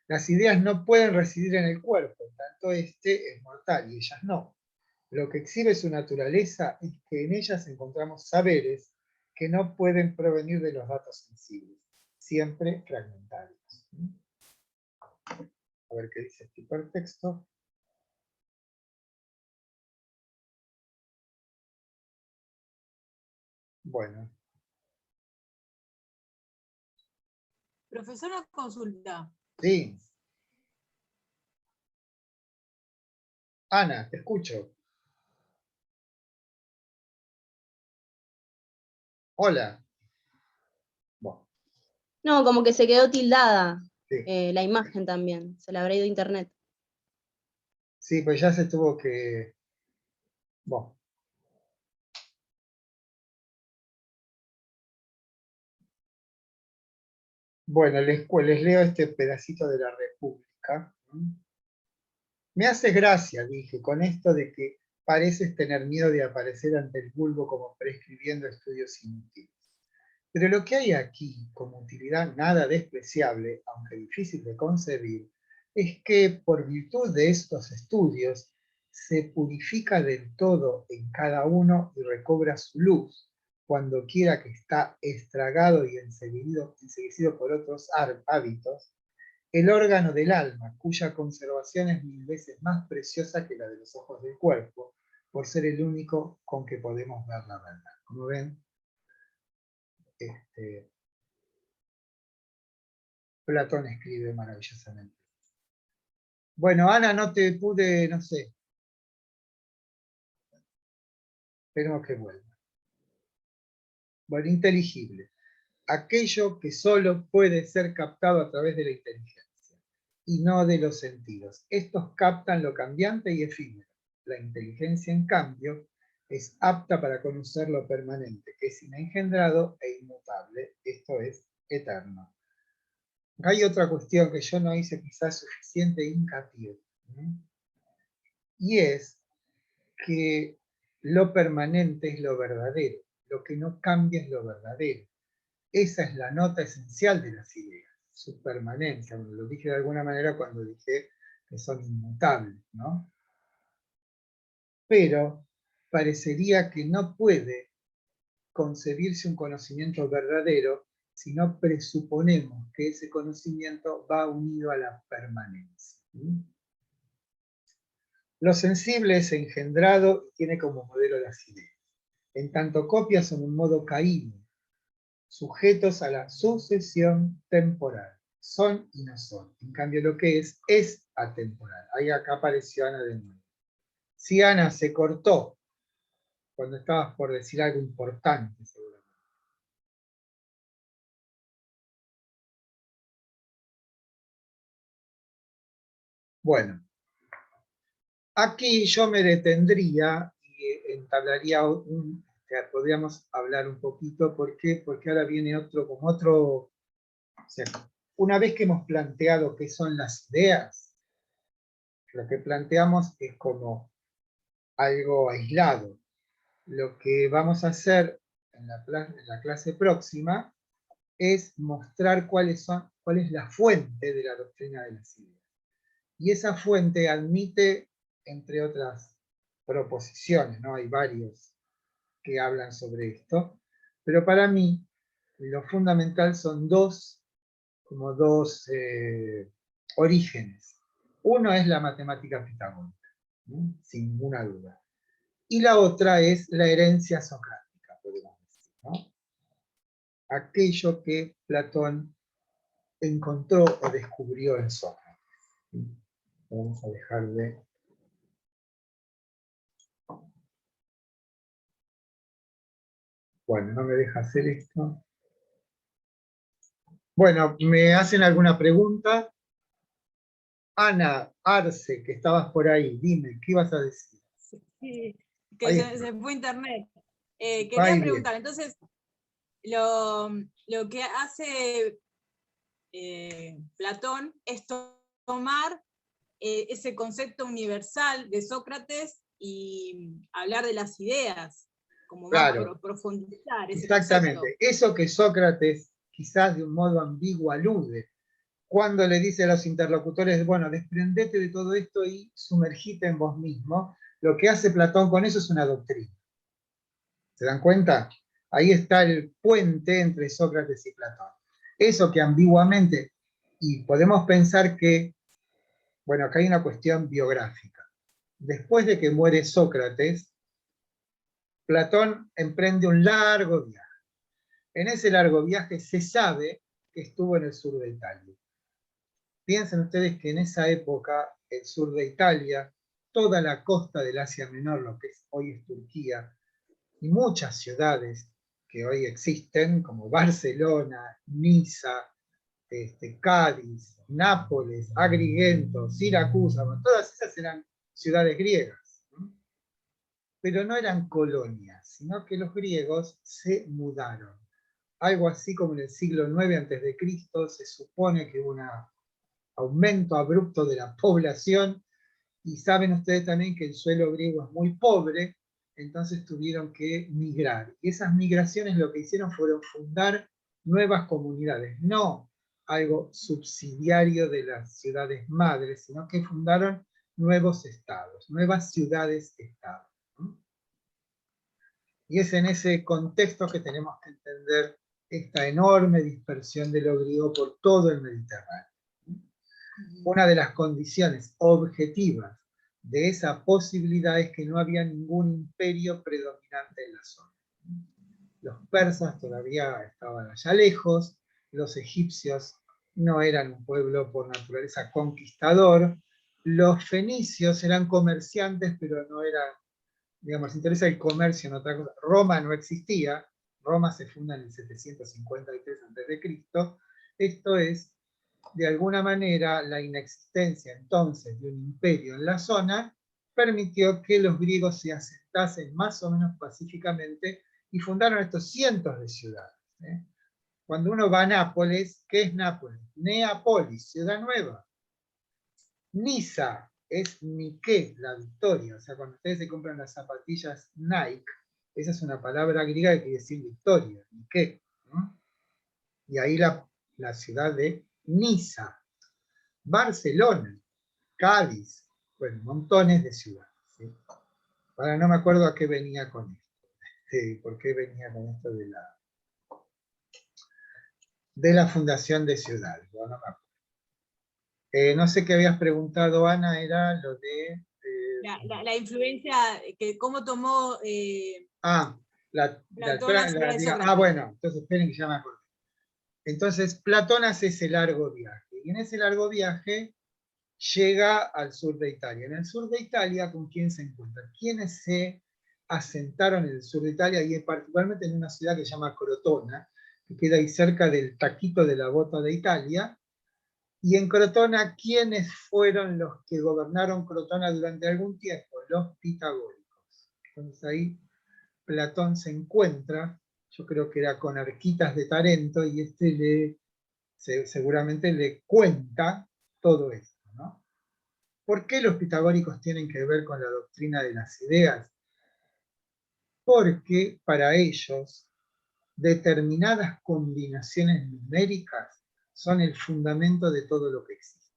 Las ideas no pueden residir en el cuerpo, en tanto este es mortal y ellas no. Lo que exhibe su naturaleza es que en ellas encontramos saberes que no pueden provenir de los datos sensibles, siempre fragmentarios. A ver qué dice este hipertexto. Bueno. Profesora, consulta. Sí. Ana, te escucho. Hola. Bueno, No, como que se quedó tildada sí. la imagen también. Se le habrá ido internet. Sí, pues ya se tuvo que... Bueno. Bueno, les leo este pedacito de la República. Me hace gracia, dije, con esto de que pareces tener miedo de aparecer ante el vulgo como prescribiendo estudios inútiles. Pero lo que hay aquí, como utilidad nada despreciable, aunque difícil de concebir, es que por virtud de estos estudios se purifica del todo en cada uno y recobra su luz, cuando quiera que está estragado y enseguecido por otros hábitos, el órgano del alma, cuya conservación es 1000 veces más preciosa que la de los ojos del cuerpo, por ser el único con que podemos ver la verdad. Como ven, Platón escribe maravillosamente. Bueno, Ana, no te pude, no sé. Esperemos que vuelva. Bueno, inteligible. Aquello que solo puede ser captado a través de la inteligencia y no de los sentidos. Estos captan lo cambiante y efímero. La inteligencia, en cambio, es apta para conocer lo permanente, que es inengendrado e inmutable, esto es, eterno. Hay otra cuestión que yo no hice quizás suficiente hincapié, y es que lo permanente es lo verdadero, lo que no cambia es lo verdadero. Esa es la nota esencial de las ideas, su permanencia. Bueno, lo dije de alguna manera cuando dije que son inmutables, ¿no? Pero parecería que no puede concebirse un conocimiento verdadero si no presuponemos que ese conocimiento va unido a la permanencia. Lo sensible es engendrado y tiene como modelo las ideas. En tanto copias son un modo caído, sujetos a la sucesión temporal. Son y no son. En cambio, lo que es atemporal. Ahí acá apareció Ana de nuevo. Si Ana se cortó cuando estabas por decir algo importante, seguramente. Bueno, aquí yo me detendría y entablaría podríamos hablar un poquito. ¿Por qué? Porque ahora viene otro. O sea, una vez que hemos planteado qué son las ideas, lo que planteamos es como algo aislado. Lo que vamos a hacer en la clase próxima es mostrar cuál es la fuente de la doctrina de las ideas. Y esa fuente admite, entre otras proposiciones, ¿no? Hay varios que hablan sobre esto, pero para mí lo fundamental son dos orígenes. Uno es la matemática pitagórica, ¿no? Sin ninguna duda. Y la otra es la herencia socrática, podemos decir, ¿no? Aquello que Platón encontró o descubrió en Sócrates. Vamos a dejar de... Bueno, no me deja hacer esto. Bueno, ¿me hacen alguna pregunta? Ana Arce, que estabas por ahí, dime, ¿qué ibas a decir? Sí, que se fue internet. Quería Ahí preguntar, entonces, lo que hace Platón es tomar ese concepto universal de Sócrates y hablar de las ideas, como claro, más profundizar ese exactamente. concepto. Eso que Sócrates, quizás de un modo ambiguo, alude, cuando le dice a los interlocutores, bueno, desprendete de todo esto y sumergite en vos mismo, lo que hace Platón con eso es una doctrina. ¿Se dan cuenta? Ahí está el puente entre Sócrates y Platón. Eso que ambiguamente, y podemos pensar que, bueno, acá hay una cuestión biográfica. Después de que muere Sócrates, Platón emprende un largo viaje. En ese largo viaje se sabe que estuvo en el sur de Italia. Piensen ustedes que en esa época, el sur de Italia, toda la costa del Asia Menor, lo que hoy es Turquía, y muchas ciudades que hoy existen, como Barcelona, Niza, Cádiz, Nápoles, Agrigento, Siracusa, todas esas eran ciudades griegas, ¿no? Pero no eran colonias, sino que los griegos se mudaron algo así como en el siglo IX a.C., se supone que hubo un aumento abrupto de la población, y saben ustedes también que el suelo griego es muy pobre, entonces tuvieron que migrar. Y esas migraciones lo que hicieron fueron fundar nuevas comunidades, no algo subsidiario de las ciudades madres, sino que fundaron nuevos estados, nuevas ciudades-estados. Y es en ese contexto que tenemos que entender esta enorme dispersión de lo griego por todo el Mediterráneo. Una de las condiciones objetivas de esa posibilidad es que no había ningún imperio predominante en la zona. Los persas todavía estaban allá lejos, los egipcios no eran un pueblo por naturaleza conquistador, los fenicios eran comerciantes, pero no eran, digamos, les interesa el comercio en otra cosa. Roma no existía, Roma se funda en el 753 a.C., esto es, de alguna manera, la inexistencia entonces de un imperio en la zona permitió que los griegos se asentasen más o menos pacíficamente y fundaron estos cientos de ciudades. Cuando uno va a Nápoles, ¿qué es Nápoles? Neapolis, ciudad nueva. Niza es Nike, la victoria. O sea, cuando ustedes se compran las zapatillas Nike, esa es una palabra griega que quiere decir victoria, Nike. Y ahí la ciudad de Niza. Barcelona, Cádiz, bueno, montones de ciudades. ¿Sí? Ahora no me acuerdo a qué venía con esto. ¿Por qué venía con esto de la fundación de ciudades? No me acuerdo. No sé qué habías preguntado, Ana, era lo de... La influencia, que cómo tomó Platón las ideas de Sócrates. Bueno, entonces esperen que ya me acordé. Entonces Platón hace ese largo viaje, y en ese largo viaje llega al sur de Italia. En el sur de Italia, ¿con quién se encuentra? ¿Quiénes se asentaron en el sur de Italia? Y particularmente en una ciudad que se llama Crotona, que queda ahí cerca del taquito de la bota de Italia. Y en Crotona, ¿quiénes fueron los que gobernaron Crotona durante algún tiempo? Los pitagóricos. Entonces ahí Platón se encuentra, yo creo que era con Arquitas de Tarento, y seguramente le cuenta todo esto, ¿no? ¿Por qué los pitagóricos tienen que ver con la doctrina de las ideas? Porque para ellos determinadas combinaciones numéricas son el fundamento de todo lo que existe.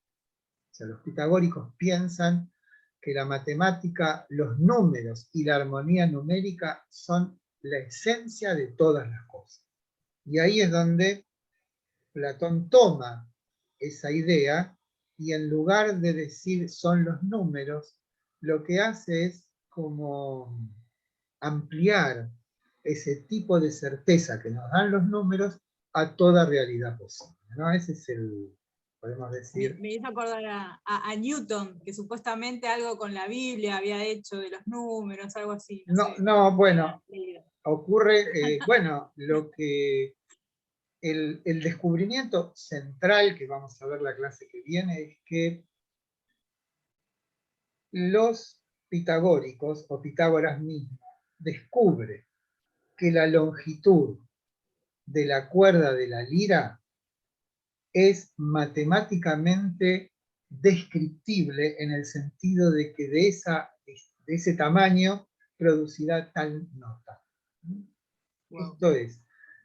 O sea, los pitagóricos piensan que la matemática, los números y la armonía numérica son la esencia de todas las cosas. Y ahí es donde Platón toma esa idea y en lugar de decir son los números, lo que hace es como ampliar ese tipo de certeza que nos dan los números a toda realidad posible, ¿no? Ese es el, podemos decir... Me hizo acordar a Newton, que supuestamente algo con la Biblia había hecho de los números, algo así. No, bueno, ocurre, bueno, lo que... El descubrimiento central, que vamos a ver la clase que viene, es que los pitagóricos, o Pitágoras mismo, descubre que la longitud de la cuerda de la lira es matemáticamente descriptible en el sentido de que de ese tamaño producirá tal nota. Wow. Esto es,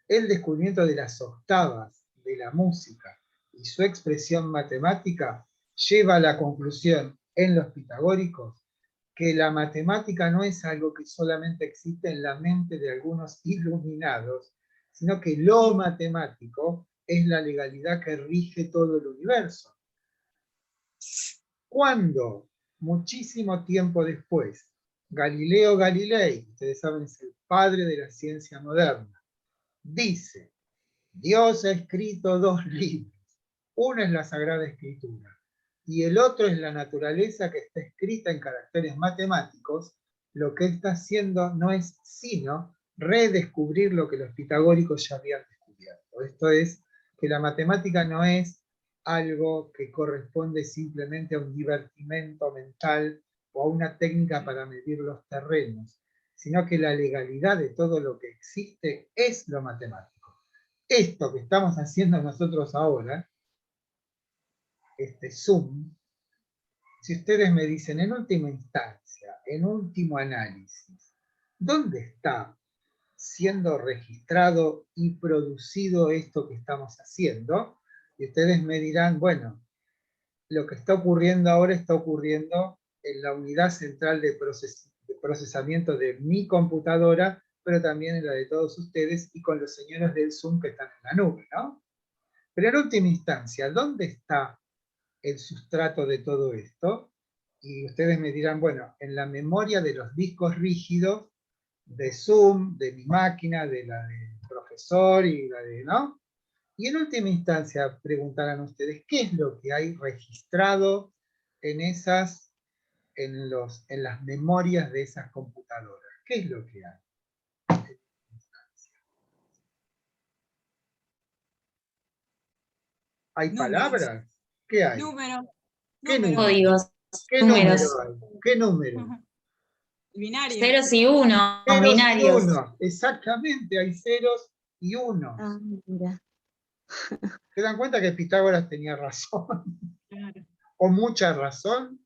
el descubrimiento de las octavas de la música y su expresión matemática lleva a la conclusión en los pitagóricos que la matemática no es algo que solamente existe en la mente de algunos iluminados, sino que lo matemático es la legalidad que rige todo el universo. Cuando, muchísimo tiempo después, Galileo Galilei, ustedes saben, es el padre de la ciencia moderna, dice, Dios ha escrito dos libros, uno es la Sagrada Escritura, y el otro es la naturaleza que está escrita en caracteres matemáticos, lo que está haciendo no es sino redescubrir lo que los pitagóricos ya habían descubierto. Esto es, que la matemática no es algo que corresponde simplemente a un divertimento mental o a una técnica para medir los terrenos, sino que la legalidad de todo lo que existe es lo matemático. esto que estamos haciendo nosotros ahora, este Zoom, si ustedes me dicen en última instancia, en último análisis, ¿dónde está siendo registrado y producido esto que estamos haciendo? Y ustedes me dirán, bueno, lo que está ocurriendo ahora está ocurriendo en la unidad central de procesamiento de mi computadora, pero también en la de todos ustedes y con los señores del Zoom que están en la nube, ¿no? Pero en última instancia, ¿dónde está el sustrato de todo esto? Y ustedes me dirán, bueno, en la memoria de los discos rígidos de Zoom, de mi máquina, de la del profesor y la de, ¿no? Y en última instancia preguntarán ustedes, ¿qué es lo que hay registrado en las memorias de esas computadoras? ¿Qué es lo que hay? ¿Hay palabras? ¿Qué hay? Números. ¿Qué Números. Códigos, ¿Qué números. número hay? ¿Qué número? Binario. Ceros y unos, Ceros y binarios. unos, exactamente, hay ceros y unos. Ah, mira. ¿Se dan cuenta que Pitágoras tenía razón? Claro. O mucha razón.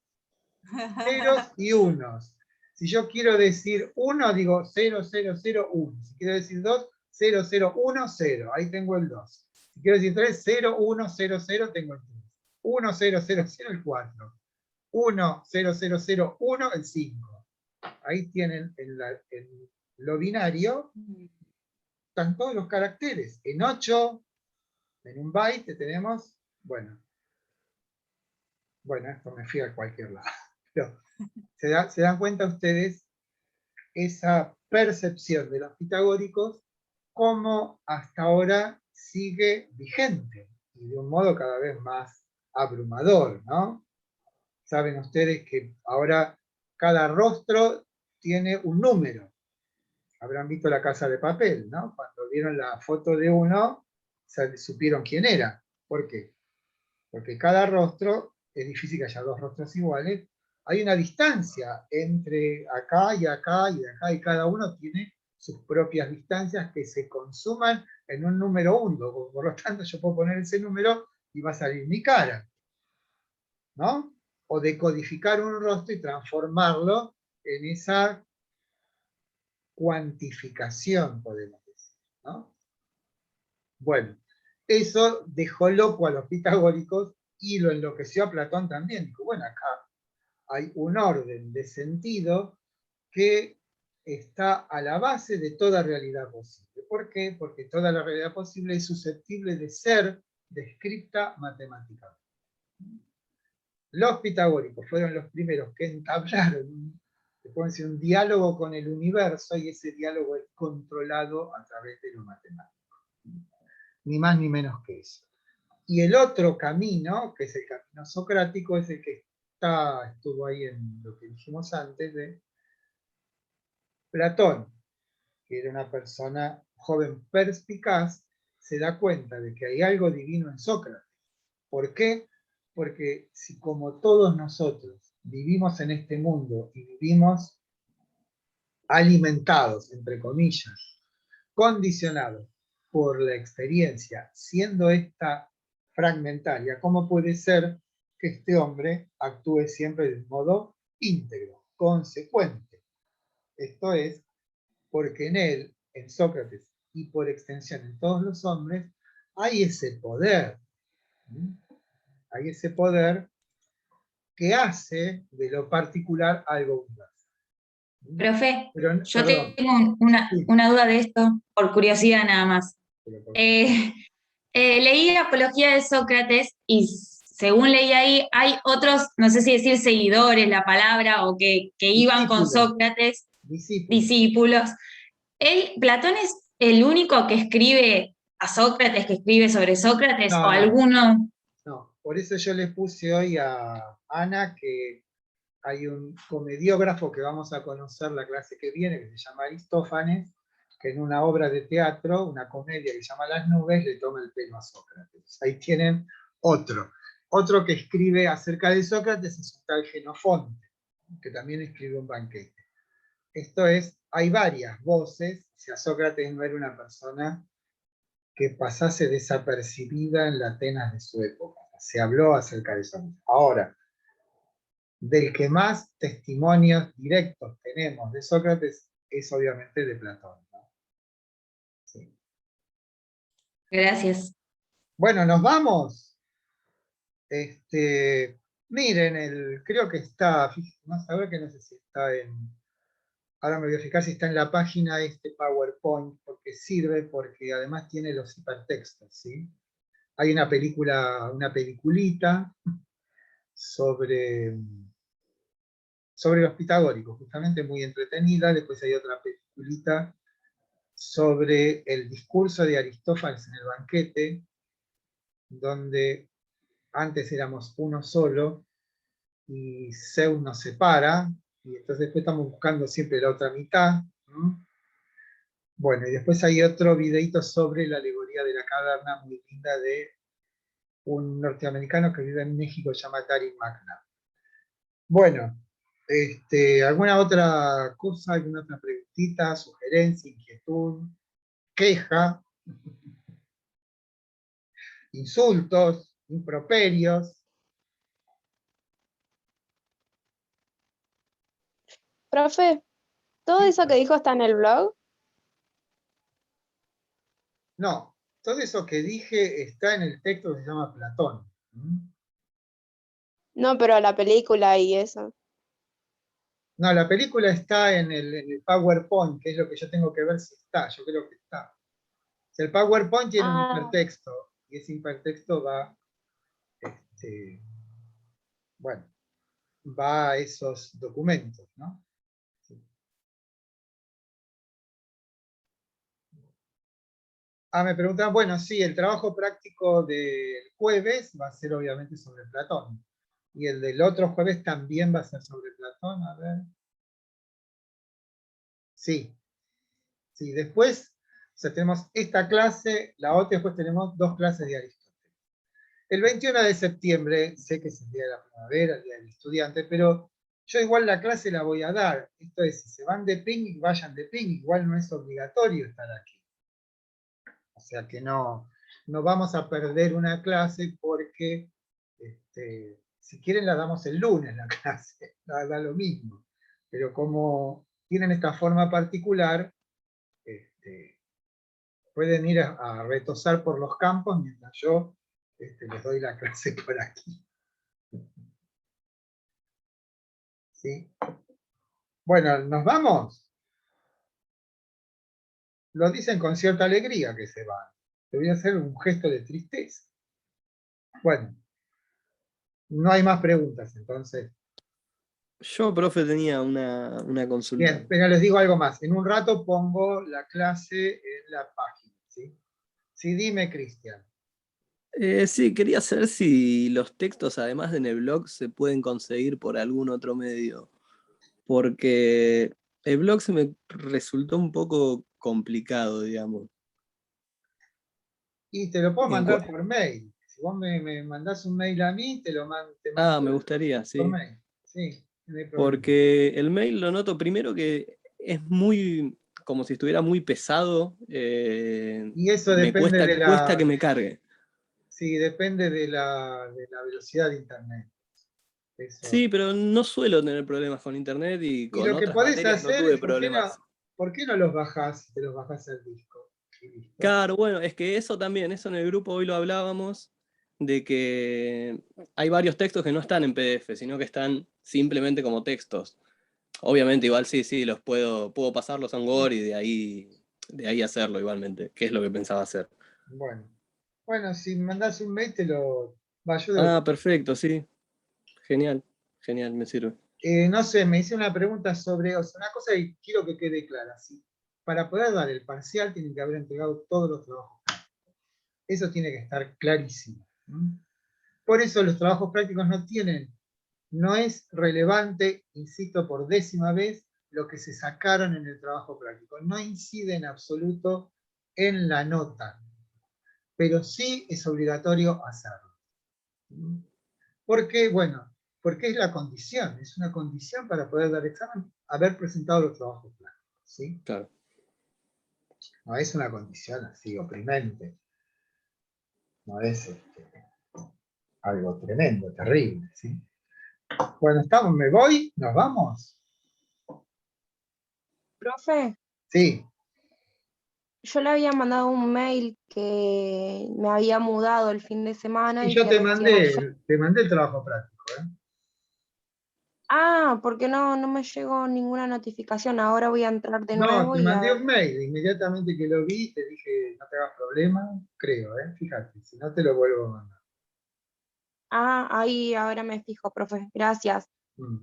Ceros y unos. Si yo quiero decir 1, digo 0, 0, 0, 1. Si quiero decir 2, 0, 0, 1, 0. Ahí tengo el 2. Si quiero decir 3, 0, 1, 0, 0, tengo el 3. 1, 0, 0, 0, el 4. 1, 0, 0, 0, 1, el 5. Ahí tienen en lo binario, están todos los caracteres. En 8, en un byte tenemos, bueno, esto me fui a cualquier lado. Pero, ¿se dan cuenta ustedes esa percepción de los pitagóricos cómo hasta ahora sigue vigente y de un modo cada vez más abrumador, ¿no? Saben ustedes que ahora cada rostro tiene un número. Habrán visto La Casa de Papel, ¿no? Cuando vieron la foto de uno, supieron quién era. ¿Por qué? Porque cada rostro, es difícil que haya dos rostros iguales, hay una distancia entre acá y acá y acá, y cada uno tiene sus propias distancias que se consuman en un número uno. Por lo tanto, yo puedo poner ese número y va a salir mi cara, ¿no? O decodificar un rostro y transformarlo en esa cuantificación, podemos decir, ¿no? Bueno, eso dejó loco a los pitagóricos y lo enloqueció a Platón también. Dijo, bueno, acá hay un orden de sentido que está a la base de toda realidad posible. ¿Por qué? Porque toda la realidad posible es susceptible de ser descrita matemáticamente. Los pitagóricos fueron los primeros que entablaron un diálogo con el universo, y ese diálogo es controlado a través de lo matemático. Ni más ni menos que eso. Y el otro camino, que es el camino socrático, es el que estuvo ahí en lo que dijimos antes de Platón, que era una persona joven perspicaz, se da cuenta de que hay algo divino en Sócrates. ¿Por qué? Porque si como todos nosotros vivimos en este mundo y vivimos alimentados, entre comillas, condicionados por la experiencia, siendo esta fragmentaria, ¿cómo puede ser que este hombre actúe siempre de un modo íntegro, consecuente? Esto es porque en él, en Sócrates, y por extensión en todos los hombres, hay ese poder. Hay ese poder que hace de lo particular algo universal. Profe, Pero, yo perdón, tengo una duda de esto, por curiosidad nada más. Leí la Apología de Sócrates y según leí ahí, hay otros, no sé si decir seguidores, la palabra, o que iban con Sócrates, discípulos. ¿Platón es el único que escribe a Sócrates, que escribe sobre Sócrates, No, o alguno? No, por eso yo le puse hoy a Ana que hay un comediógrafo que vamos a conocer la clase que viene, que se llama Aristófanes, que en una obra de teatro, una comedia que se llama Las nubes, le toma el pelo a Sócrates. Ahí tienen otro. Otro que escribe acerca de Sócrates es un tal Genofonte, que también escribe un banquete. Esto es, hay varias voces, o sea, Sócrates no era una persona que pasase desapercibida en la Atenas de su época. Se habló acerca de eso. Ahora, del que más testimonios directos tenemos de Sócrates es obviamente de Platón, ¿no? Sí. Gracias. Bueno, nos vamos. Miren, creo que está, más a ver que no sé si está ahora me voy a fijar si está en la página PowerPoint, porque sirve, porque además tiene los hipertextos, ¿sí? Hay una peliculita sobre los pitagóricos, justamente muy entretenida. Después hay otra peliculita sobre el discurso de Aristófanes en el banquete, donde antes éramos uno solo, y Zeus nos separa, y entonces después estamos buscando siempre la otra mitad. Bueno, y después hay otro videito sobre la alegoría de la caverna, muy linda, de un norteamericano que vive en México, se llama Gary Magna. Bueno, ¿alguna otra cosa, alguna otra preguntita, sugerencia, inquietud, queja, insultos, improperios? Profe, ¿todo eso que dijo está en el blog? No, todo eso que dije está en el texto que se llama Platón. No, pero la película y eso. No, la película está en el PowerPoint, que es lo que yo tengo que ver si está. Yo creo que está. El PowerPoint tiene un hipertexto, y ese hipertexto va, bueno, va a esos documentos, ¿no? Sí. Me preguntaban, bueno, sí, el trabajo práctico del jueves va a ser obviamente sobre Platón. Y el del otro jueves también va a ser sobre Platón, a ver. Sí. Sí, después, o sea, tenemos esta clase, la otra, y después tenemos 2 clases de Aristóteles. El 21 de septiembre, sé que es el día de la primavera, el día del estudiante, pero yo igual la clase la voy a dar. Esto es, si se van de picnic, vayan de picnic, igual no es obligatorio estar aquí. O sea que no vamos a perder una clase porque, si quieren la damos el lunes la clase, da lo mismo. Pero como tienen esta forma particular, pueden ir a retosar por los campos mientras yo les doy la clase por aquí. ¿Sí? Bueno, ¿nos vamos? Lo dicen con cierta alegría que se van. Te voy a hacer un gesto de tristeza. Bueno, no hay más preguntas, entonces. Yo, profe, tenía una consulta. Bien, pero les digo algo más. En un rato pongo la clase en la página, ¿sí? Sí, dime, Cristian. Sí, quería saber si los textos, además de en el blog, se pueden conseguir por algún otro medio. Porque el blog se me resultó un poco complicado, digamos. Y te lo puedo mandar por mail. Si vos me mandás un mail a mí, te lo mando. Me gustaría, sí. Por mail. Sí, no hay problema. Porque el mail lo noto primero que es muy, como si estuviera muy pesado. Y eso depende cuesta que me cargue. Sí, depende de la velocidad de internet. Eso. Sí, pero no suelo tener problemas con internet y con lo que otras podés materias hacer no tuve es, problemas. ¿por qué no los bajás? Te los bajás al disco. Claro, bueno, es que eso también, eso en el grupo hoy lo hablábamos, de que hay varios textos que no están en PDF, sino que están simplemente como textos. Obviamente igual sí, los puedo pasarlos a un Word y de ahí hacerlo igualmente, que es lo que pensaba hacer. Bueno, si mandás un mail te lo ayudo. Perfecto, sí. Genial, me sirve. No sé, me hice una pregunta sobre, o sea, una cosa que quiero que quede clara, ¿sí? Para poder dar el parcial tienen que haber entregado todos los trabajos prácticos. Eso tiene que estar clarísimo. Por eso los trabajos prácticos no es relevante, insisto por 10ª vez, lo que se sacaron en el trabajo práctico. No incide en absoluto en la nota, pero sí es obligatorio hacerlo. ¿Por qué? Bueno, porque es la condición, es una condición para poder dar examen, haber presentado los trabajos prácticos, ¿sí? Claro. No es una condición así oprimente. No es algo tremendo, terrible, ¿sí? Bueno, estamos, me voy, nos vamos. Profe, Sí, yo le había mandado un mail que me había mudado el fin de semana y y yo que recién ayer... te mandé el trabajo práctico, ¿eh? Ah, porque no me llegó ninguna notificación. Ahora voy a entrar de No, nuevo te y a mandé ver. un mail, inmediatamente que lo vi, te dije, no te hagas problema, creo, ¿eh? Fíjate, si no te lo vuelvo a mandar. Ah, ahí ahora me fijo, profe. Gracias. Mm.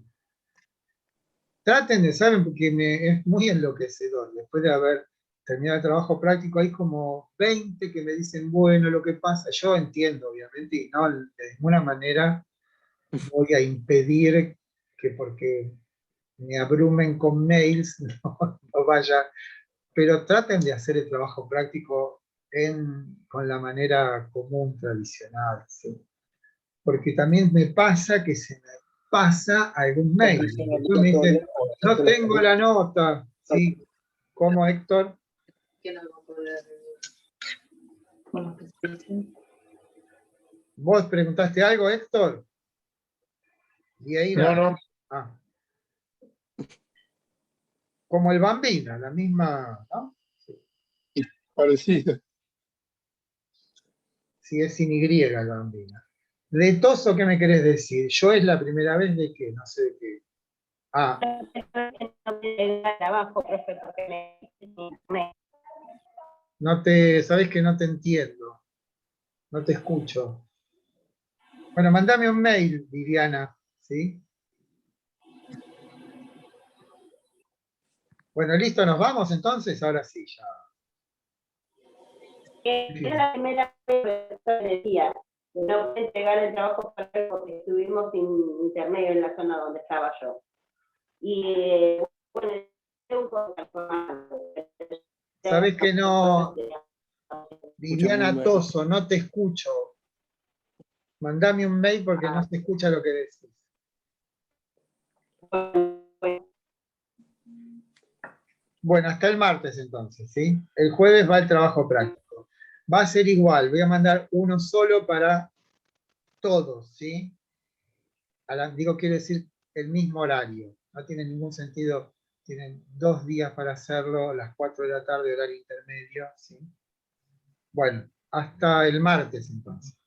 Traten de saber, porque es muy enloquecedor. Después de haber terminado el trabajo práctico, hay como 20 que me dicen, bueno, lo que pasa, yo entiendo, obviamente, y no, de ninguna manera voy a impedir que porque me abrumen con mails, no vaya, pero traten de hacer el trabajo práctico con la manera común, tradicional, ¿sí? Porque también me pasa que se me pasa algún mail. Después me dice, no tengo la nota. ¿Sí? ¿Cómo, Héctor? ¿Vos preguntaste algo, Héctor? Y ahí No. Ah. Como el Bambina, la misma, ¿no? Parecido. Sí, es sin Y el Bambina. De Toso, ¿qué me querés decir? Yo es la primera vez de qué, no sé de qué. Ah. Sabés que no te entiendo. No te escucho. Bueno, mandame un mail, Viviana, ¿sí? Bueno, listo, nos vamos entonces, ahora sí, ya. Es la primera vez que decía, no pude entregar el trabajo porque estuvimos sin internet en la zona donde estaba yo. Y bueno, sabés que no, Viviana muy mal. Toso, no te escucho. Mandame un mail porque no se escucha lo que decís. Bueno, hasta el martes entonces, ¿sí? El jueves va el trabajo práctico. Va a ser igual, voy a mandar uno solo para todos, ¿sí? Digo, quiere decir el mismo horario. No tiene ningún sentido. Tienen 2 días para hacerlo, a las 4 de la tarde, horario intermedio, ¿sí? Bueno, hasta el martes entonces.